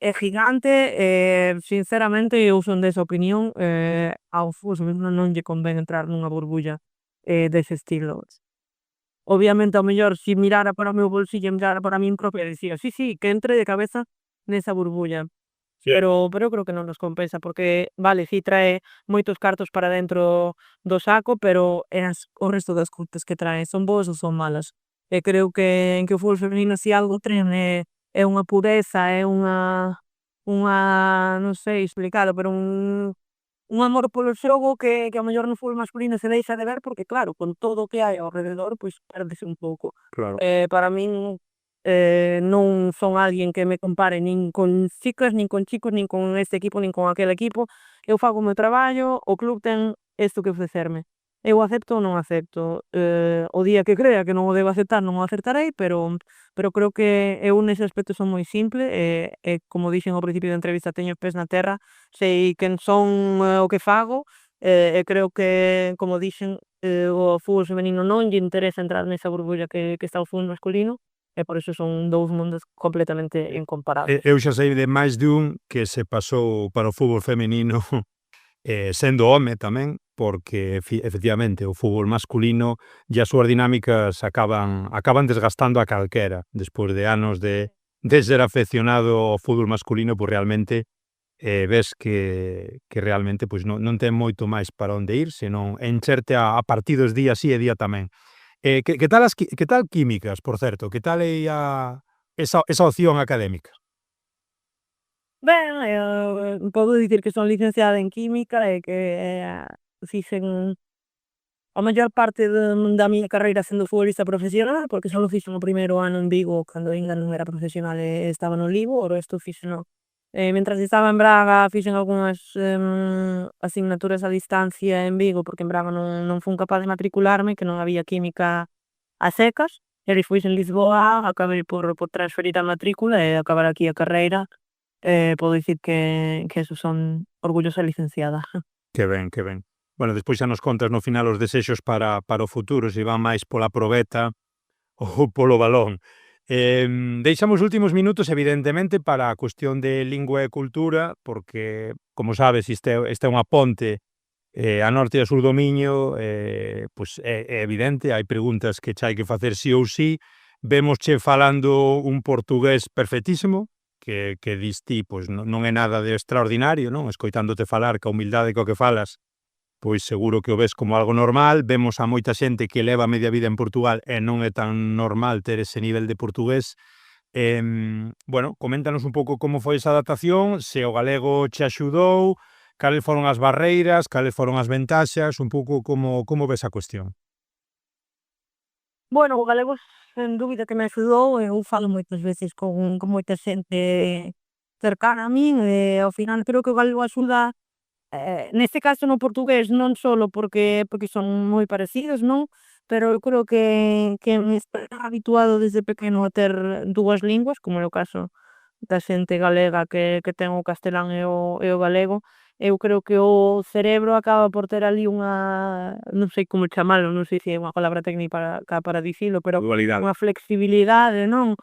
Speaker 5: é gigante, sinceramente eu son desa opinión, ao fútbol femenino non lle convén entrar nunha burbulla dese estilo. Obviamente, ao mellor, si mirara para o meu bolsillo e mirara para min propia, dicía: sí, que entre de cabeza nesa burbulla. Pero eu creo que non nos compensa porque, vale, si trae moitos cartos para dentro do saco, pero o resto das cousas que trae son boas ou son malas. E creo que o fútbol feminino si algo ten é unha pureza, é non sei explicalo, pero un amor polo xogo que ao mellor no fútbol masculino se deixa de ver porque claro, con todo o que hai ao rededor, pois pérdese un pouco.
Speaker 4: Claro.
Speaker 5: Para min non son alguén que me compare nin con chicas, nin con chicos, nin con este equipo, nin con aquel equipo. Eu fago o meu traballo, o club ten isto que ofrecerme. Eu acepto ou non acepto. O día que crea que non o debo aceptar non o acertarei, pero creo que eu nese aspecto son moi simple e como dixen ao principio da entrevista, teño os pés na terra, sei quen son, o que fago, e creo que, como dixen, o fútbol femenino non lle interesa entrar nesa burbulla que está o fútbol masculino, e por iso son dous mundos completamente incomparables.
Speaker 4: Eu xa sei de máis de un que se pasou para o fútbol femenino sendo home tamén, porque efectivamente o fútbol masculino e as súas dinámicas acaban desgastando a calquera despois de anos de ser afeccionado ao fútbol masculino, pois realmente ves que realmente pois non ten moito máis para onde ir, senón encherte a partidos día sí e día tamén. Que tal químicas, por certo? Que tal é esa opción académica?
Speaker 5: Ben, podo dicir que son licenciada en química e que fixen a maior parte da miña carreira sendo futbolista profesional, porque só fixen o primeiro ano en Vigo cando aínda non era profesional e estaba no Libo, o resto fixeno mentras estaba en Braga fixen algunhas asignaturas a distancia en Vigo, porque en Braga non fun capaz de matricularme, que non había química a secas, e despois en Lisboa acabei por transferir a matrícula e acabar aquí a carreira. Podo dicir que eso son orgullosa licenciada.
Speaker 4: Que ben, que ben. Bueno, despois xa nos contas no final os desexos para o futuro, se van máis pola probeta ou polo balón. Deixamos os últimos minutos, evidentemente, para a cuestión de lingua e cultura, porque, como sabes, esta é unha ponte a norte e a sur do Miño, pois é evidente, hai preguntas que xa hai que facer sí ou sí. Vémosche falando un portugués perfectísimo, que dis ti, pois non é nada de extraordinario, non? Escoitándote falar, que a humildade co que falas, pois seguro que o ves como algo normal. Vemos a moita xente que leva media vida en Portugal e non é tan normal ter ese nivel de portugués. Bueno, coméntanos un pouco como foi esa adaptación, se o galego che axudou, cales foron as barreiras, cales foron as ventaxas, un pouco como ves a cuestión.
Speaker 5: Bueno, o galego sen dúbida que me axudou, eu falo moitas veces con moita xente cercana a min e ao final creo que o galego axuda, neste caso no portugués non solo porque son moi parecidos, non? Pero eu creo que estar habituado desde pequeno a ter dúas linguas, como é o caso da xente galega que ten o castelán e o galego, eu creo que o cerebro acaba por ter ali unha, non sei como chamalo, non sei se é unha palabra técnica para dicilo, pero
Speaker 4: Dualidade.
Speaker 5: unha flexibilidade, non?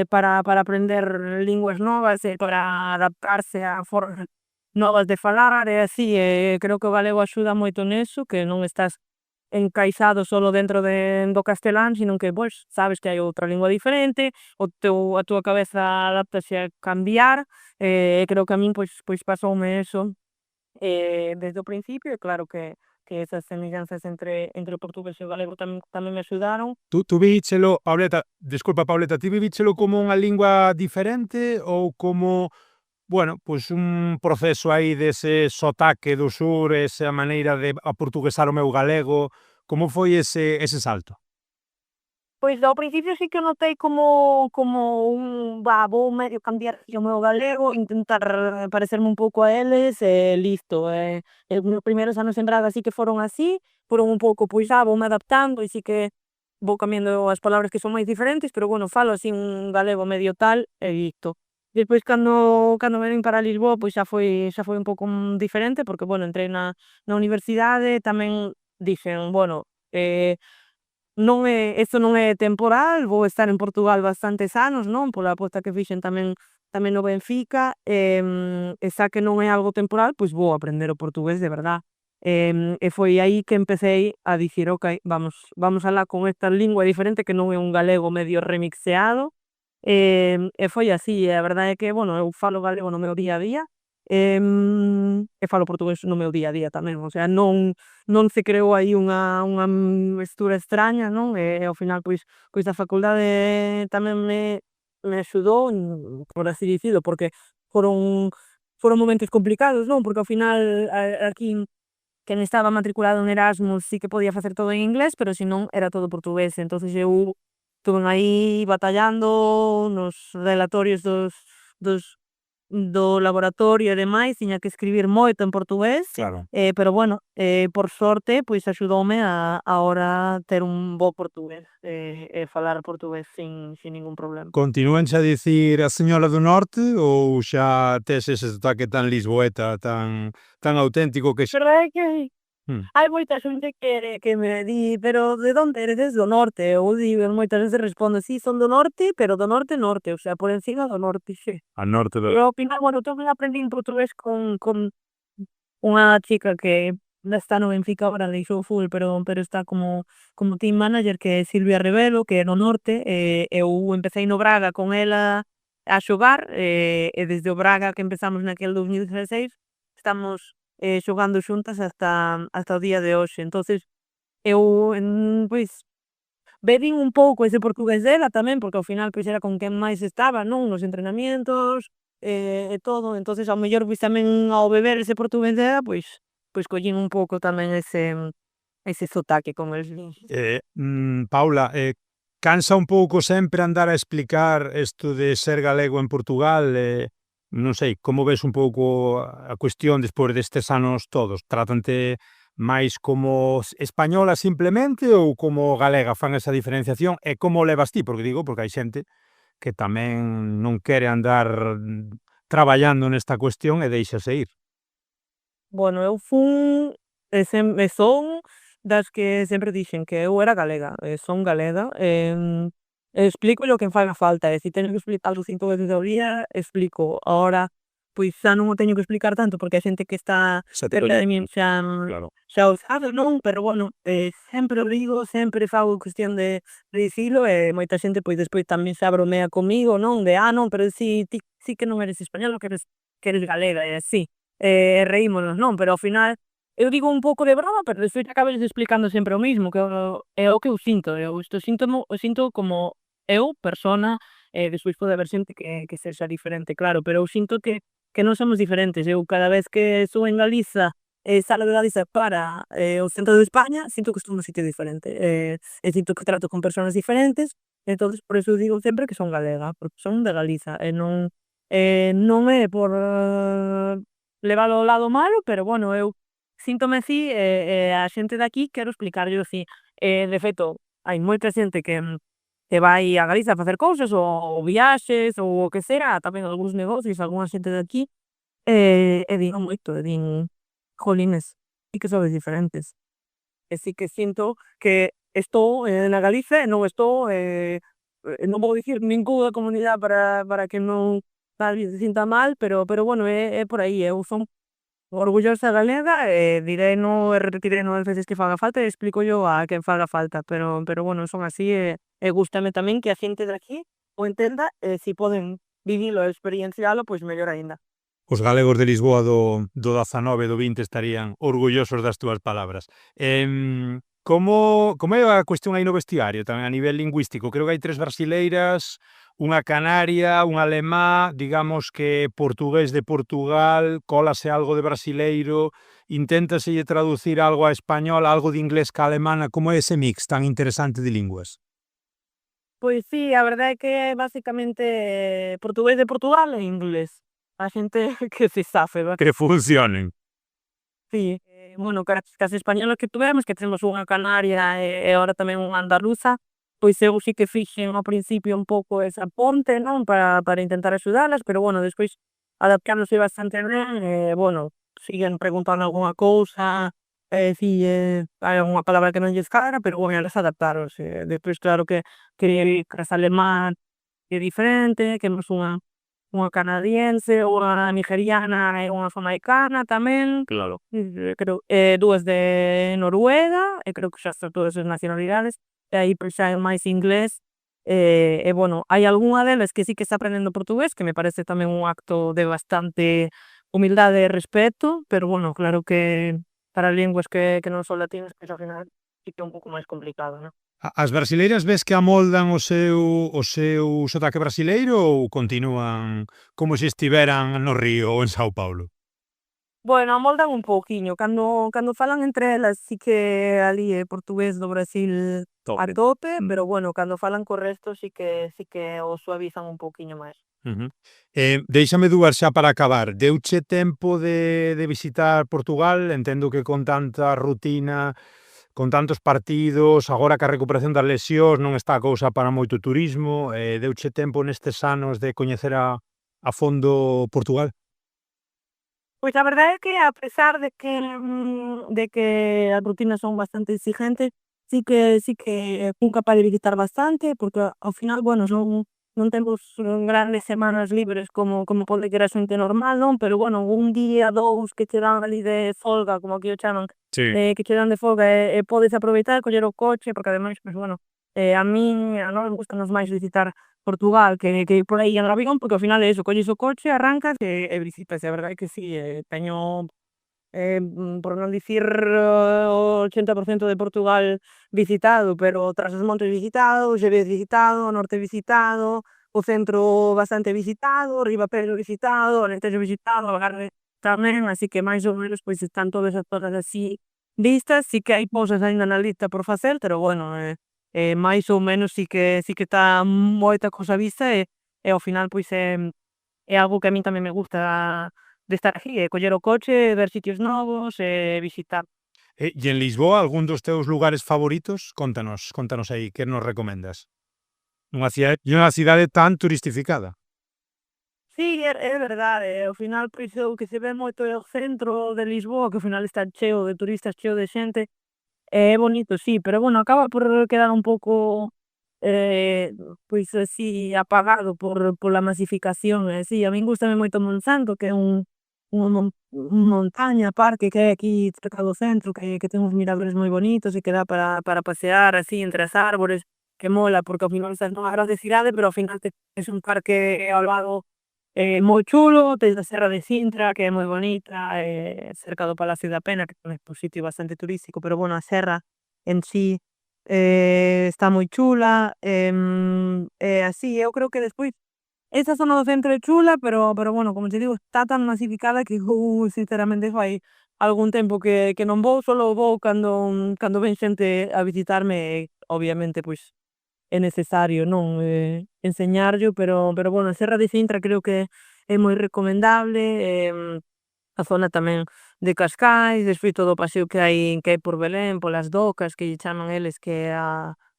Speaker 5: Para aprender linguas novas e para adaptarse a formas novas de falar e así, creo que o galego axuda moito neso, que non estás encaixado solo dentro do castelán, sino que, pois, sabes que hai outra lingua diferente, a túa cabeza adáptase a cambiar, e creo que a min, pois pasoume eso desde o principio, e claro que esas semellanzas entre o portugués e o galego tamén me axudaron.
Speaker 4: Tú vivíchelo, Pauleta, desculpa Pauleta, ti vivíchelo como unha lingua diferente ou como, bueno, pois un proceso aí dese sotaque do sur, esa maneira de aportuguesar o meu galego, como foi ese salto?
Speaker 5: Pois ao principio sí que o notei como vou medio cambiar o meu galego, intentar parecerme un pouco a eles e listo, os meus primeiros anos en Braga sí que foron así, foron un pouco, pois voume adaptando e sí que vou cambiando as palabras que son máis diferentes, pero bueno, falo así un galego medio tal e listo. Despois cando me vin para Lisboa, pois xa foi un pouco diferente porque, bueno, entrei na universidade, tamén dixen, bueno, isto non é temporal, vou estar en Portugal bastantes anos, non, pola aposta que fixen tamén no Benfica, e xa que non é algo temporal, pois vou aprender o portugués de verdad. E foi aí que empecei a dicir: "Ok, vamos alá con esta lingua diferente que non é un galego medio remixeado", e foi así, e a verdade é que, bueno, eu falo galego no meu día a día, e falo portugués no meu día a día tamén, o sea, non se creou aí unha mestura extraña, non, e ao final, pois a facultade tamén me axudou, por así dicilo, porque foron momentos complicados, non, porque ao final aquí quen estaba matriculado en Erasmus sí que podía facer todo en inglés, pero se non era todo portugués, entonces eu estuven aí batallando nos relatorios dos do laboratorio e demais, tiña que escribir moito en portugués,
Speaker 4: Claro.
Speaker 5: pero bueno, por sorte, pois axudoume a ahora ter un bo portugués, e falar portugués sin ningún problema.
Speaker 4: Continúanche a dicir a señora do norte ou xa tes ese sotaque tan lisboeta, tan auténtico que xa...
Speaker 5: Verdade é que
Speaker 4: Mm.
Speaker 5: hai moita xente que me di: "Pero de onde eres?". "Es do norte", ou digo, moitas veces respondo: "Si, son do norte, pero do norte, norte, o sea, por encima do norte, sí".
Speaker 4: A norte
Speaker 5: E ao final, bueno, tamén aprendín portugués con unha chica que está no Benfica ahora, deixou o fútbol, pero está como team manager, que é Silvia Revelo, que é no norte, eu empecei no Braga con ela a xogar, e desde o Braga que empezamos naquel 2016 estamos, xogando xuntas hasta o día de hoxe. Entonces eu, pois, bebín un pouco ese portugués dela tamén, porque ao final, pois, era con quen máis estaba, non, nos entrenamientos, e todo, entonces ao mellor, pois, tamén ao beber ese portugués dela, pois collín un pouco tamén ese sotaque, como eles din.
Speaker 4: Paula, cansa un pouco sempre andar a explicar isto de ser galego en Portugal, non sei, como ves un pouco a cuestión despois destes anos todos? Trátante máis como española simplemente ou como galega? Fan esa diferenciación e como o levas ti? Porque digo, porque hai xente que tamén non quere andar traballando nesta cuestión e déixase ir.
Speaker 5: Bueno, eu fun e son das que sempre dixen que eu era galega, son galega, explícollo o que faga falta, e se teño que explicalo 5 veces ao día, explico. Ahora, pois xa non o teño que explicar tanto, porque hai xente que está
Speaker 4: Xa te
Speaker 5: cerca de
Speaker 4: coñece.
Speaker 5: min,
Speaker 4: Claro.
Speaker 5: xa o sabe, non? Pero bueno, sempre o digo, sempre fago cuestión de dicilo, e moita xente, pois despois tamén xa bromea comigo, non? Non, pero ti que non eres española, que eres galega, e así. Reímonos, non? Pero ao final eu digo un pouco de broma, pero despois acabas explicando sempre o mismo, que é o que eu sinto, eu isto sinto como eu, persona, despois pode haber xente que sexa diferente, claro, pero eu sinto que non somos diferentes. Eu cada vez que estou en Galiza, salo de Galiza para o centro de España, sinto que estou nun sitio diferente, e sinto que trato con persoas diferentes, entonces por eso digo sempre que son galega, porque son de Galiza, e non é por levalo ao lado malo, pero bueno, eu síntome así, e a xente de aquí quero explicarllo así. De feito, hai moita xente que vai a Galiza a facer cousas, ou viaxes, ou o que sea, tamén algúns negocios, algunha xente de aquí, e din moito, e din: "Jolines, sí que sodes diferentes". E sí que sinto que estou na Galiza e non estou, non vou dicir ningunha comunidade para que non nadie se sinta mal, pero bueno, é por aí. Eu son orgullosa galega, e direno e repetireno as veces que faga falta, e explícollo a quen faga falta, pero bueno, son así, e gústame tamén que a xente de aquí o entenda, e si poden vivilo e experiencialo, pois mellor aínda.
Speaker 4: Os galegos de Lisboa do 19 e do 20 estarían orgullosos das túas palabras. Como é a cuestión aí no vestiario tamén a nivel lingüístico? Creo que hai 3 brasileiras, unha canaria, unha alemá, digamos que portugués de Portugal, cólase algo de brasileiro, inténtaselle traducir algo a español, algo de inglés ca alemana, como é ese mix tan interesante de linguas?
Speaker 5: Pois sí, a verdade é que é basicamente portugués de Portugal e inglés. A xente que se safe,
Speaker 4: Que funcionen.
Speaker 5: sí. Bueno, cas españolas que tuvemos, que temos unha canaria e agora tamén unha andaluza, pois eu sí que fixen ao principio un pouco esa ponte, non, para intentar axudalas, pero bueno, despois adaptándose bastante ben, bueno, siguen preguntando algunha cousa, si, hai algunha palabra que non lles cadra, pero bueno, elas adaptáronse. Despois claro que cas alemán é diferente, que temos unha canadiense, unha nigeriana e unha xamaicana tamén.
Speaker 4: Claro.
Speaker 5: Creo, dúas de Noruega, e creo que xa son todas as nacionalidades, e aí pois xa é máis inglés, e bueno, hai algunha delas que sí que está aprendendo portugués, que me parece tamén un acto de bastante humildade e respeto, pero bueno, claro que para linguas que non son latinas, pois ao final sí que é un pouco máis complicado, non?
Speaker 4: As brasileiras ves que amoldan o seu sotaque brasileiro ou continúan como se estiveran no Río ou en Sao Paulo?
Speaker 5: Bueno, amoldan un pouquiño, cando falan entre elas sí que alí é portugués do Brasil a
Speaker 4: Tope.
Speaker 5: tope, pero bueno, cando falan co resto sí que o suavizan un pouquiño máis.
Speaker 4: Ujú. Déixame dúas xa para acabar. Deuche tempo de visitar Portugal? Entendo que con tanta rutina, con tantos partidos, agora ca recuperación das lesións non está a cousa para moito turismo, deuche tempo nestes anos de coñecer a fondo Portugal?
Speaker 5: Pois a verdade é que a pesar de que as rutinas son bastante exigentes, sí que fun capaz de visitar bastante, porque ao final, bueno, non temos grandes semanas libres como pode ter a xente normal, non? Pero bueno, un día, dous que che dan ali de folga, como aquí o chaman,
Speaker 4: Sí.
Speaker 5: que che dan de folga e podes aproveitar, coller o coche, porque ademais, pois bueno, a nós gustanos máis visitar Portugal que ir por aí en avión, porque ao final é iso, colles o coche, arrancas e visitas, e a verdade é que si, teño, por non dicir o 80% de Portugal visitado, pero Trás-os-Montes visitado, o Xerés visitado, o norte visitado, o centro bastante visitado, Ribatejo visitado, o Alentejo visitado, o Algarve tamén, así que máis ou menos pois están todas as zonas así vistas, si que hai cousas aínda na lista por facer, pero bueno, máis ou menos sí que está moita cousa vista e ao final pois é algo que a min tamén me gusta de estar aquí, coller o coche, ver sitios novos e visitar.
Speaker 4: E en Lisboa, algún dos teus lugares favoritos? Contanos aí, que nos recomendas? Nunha cidade tan turistificada.
Speaker 5: Sí, é verdade, ao final pois o que se ve moito é o centro de Lisboa, que ao final está cheo de turistas, cheo de xente, e é bonito, sí, pero bueno, acaba por quedar un pouco, pois así apagado pola masificación e así. A min gústame moito Monsanto, que é un montaña, parque que hai aquí cerca do centro, que ten uns miradores moi bonitos e que dá para pasear así entre as árbores, que mola, porque ao final estás nunha grande cidade, pero ao final tes un parque ao lado, moi chulo, tes a Serra de Sintra, que é moi bonita, cerca do Palacio da Pena, que tamén é un sitio bastante turístico, pero bueno, a serra en sí, está moi chula, e así, eu creo que despois esa zona do centro é chula, pero bueno, como te digo, está tan masificada que eu sinceramente fai algún tempo que non vou, solo vou cando ven xente a visitarme e obviamente, pois, é necesario, non, enseñarllo, pero bueno, a Serra de Sintra creo que é moi recomendable, a zona tamén de Cascais, despois todo o paseo que hai por Belén, polas docas que lle chaman eles, que é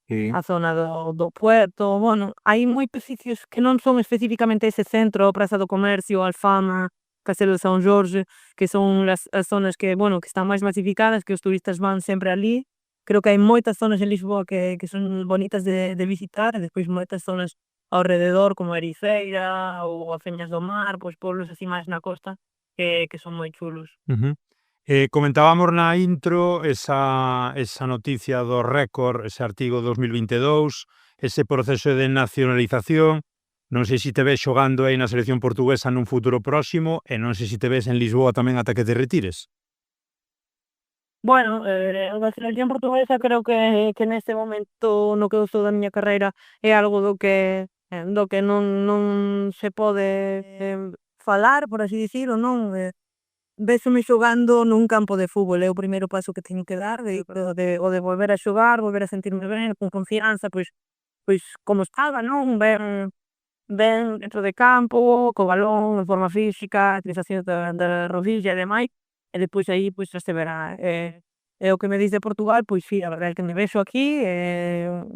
Speaker 4: Sí.
Speaker 5: a zona do puerto, bueno, hai moitos sitios que non son especificamente ese centro, Praza do Comercio, Alfama, Castelo de São Jorge, que son as zonas que, bueno, que están máis masificadas, que os turistas van sempre alí. Creo que hai moitas zonas en Lisboa que son bonitas de visitar, e despois moitas zonas ao rededor, como Ericeira ou a Feñas do Mar, pois pueblos así máis na costa, que son moi chulos.
Speaker 4: Ujú. Comentábamos na intro esa noticia do récord, ese artigo 2022, ese proceso de nacionalización. Non sei se te ves xogando aí na selección portuguesa nun futuro próximo e non sei se te ves en Lisboa tamén ata que te retires.
Speaker 5: Bueno, a selección portuguesa creo que neste momento no que eu estou da miña carreira é algo do que non se pode falar, por así dicilo, non? Vésome xogando nun campo de fútbol, é o primeiro paso que teño que dar, o de volver a xogar, volver a sentirme ben, con confianza, pois pois como estaba, non? Ben dentro de campo, co balón, en forma física, utilización da rodilla e demais, e despois aí, pois xa se verá. E o que me dis de Portugal, pois si, a verdade é que me vexo aquí,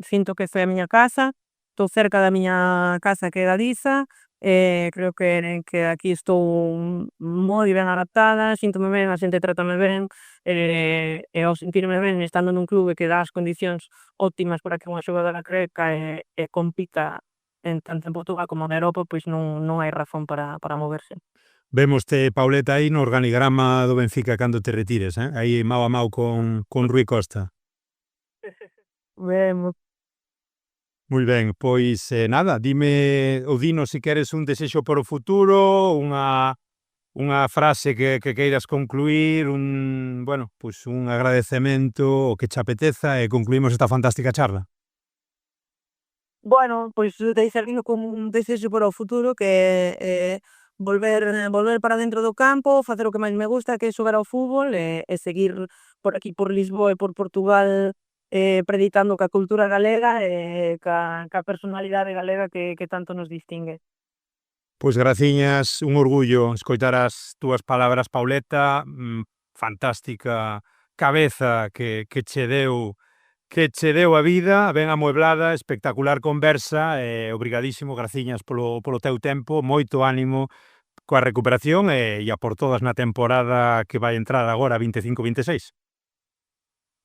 Speaker 5: sinto que foi a miña casa, estou cerca da miña casa que é Galiza, creo que aquí estou moi ben adaptada, síntome ben, a xente trátame ben, e ao sentirme ben, estando nun clube que dá as condicións óptimas para que unha xogadora crezca e compita tanto en Portugal como en Europa, pois non hai razón para moverse.
Speaker 4: Vémoste, Pauleta, aí no organigrama do Benfica cando te retires, aí mao a mao con Rui Costa.
Speaker 5: Vemos.
Speaker 4: Moi ben, pois nada, dime ou dinos se queres un desexo para o futuro, unha frase que queiras concluir, un agradecemento o que che apeteza e concluímos esta fantástica charla.
Speaker 5: Bueno, pois deixarino como un desexo para o futuro que é volver para dentro do campo, facer o que máis me gusta, que é xogar ao fútbol e seguir por aquí, por Lisboa e por Portugal, predicando ca cultura galega e ca personalidade galega que tanto nos distingue.
Speaker 4: Pois graciñas, un orgullo escoitar as túas palabras, Pauleta, fantástica cabeza que che deu a vida, ben amueblada, espectacular conversa, obrigadísimo, graciñas polo teu tempo, moito ánimo coa recuperación e a por todas na temporada que vai entrar agora 25-26.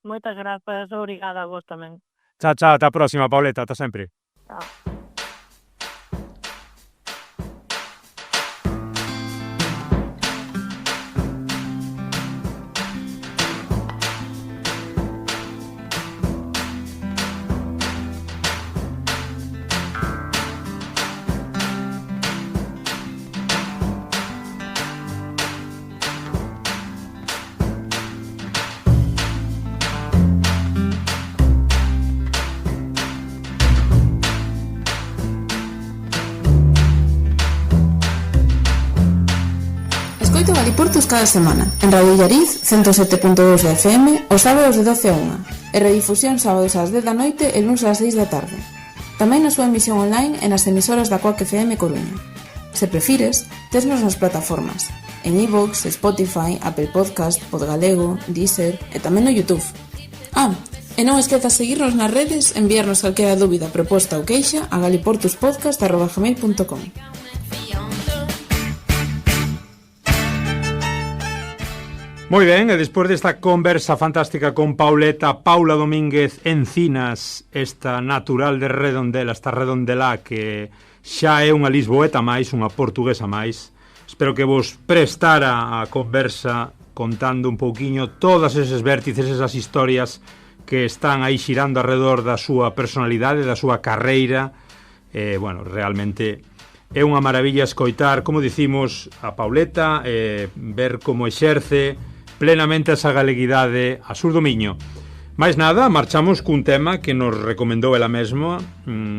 Speaker 5: Moitas grazas, obrigada a vos tamén.
Speaker 4: Chao, ata a próxima, Pauleta, ata sempre.
Speaker 5: Chao.
Speaker 6: Escoito Galiportos cada semana en Radio Illariz 107.2 de FM os sábados de 12 a 1 e redifusión sábados ás 10 da noite e luns ás 6 da tarde. Tamén na súa emisión online e nas emisoras da Coac FM Coruña. Se prefires, tesnos nas plataformas en iVoox, Spotify, Apple Podcast, Podgalego, Deezer e tamén no YouTube. E non esquezas seguirnos nas redes e enviarnos calquera dúbida, proposta ou queixa a galiportuspodcast@gmail.com.
Speaker 4: Moi ben, e despois desta conversa fantástica con Paula Domínguez Encinas, esta natural de Redondela, esta Redondelá que xa é unha lisboeta máis, unha portuguesa máis, espero que vos prestara a conversa contando un pouquiño todas eses vértices, esas historias que están aí xirando alrededor da súa personalidade, da súa carreira. Realmente é unha maravilla escoitar, como dicimos, a Pauleta, ver como exerce plenamente esa galeguidade a sur do Miño. Mais nada, marchamos cun tema que nos recomendou ela mesma,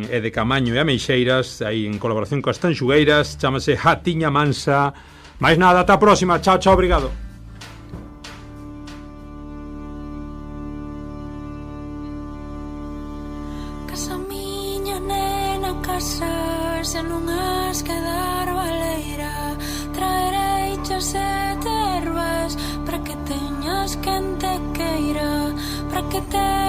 Speaker 4: é de Camaño e Ameixeiras, aí en colaboración coas Tanxugueiras, chámase Jatiña Mansa. Mais nada, ata a próxima, chao, obrigado.
Speaker 7: Casa miña, nena, casa, se non has quedar baleira, traerei sete ervas para que teñas quen te queira, para que te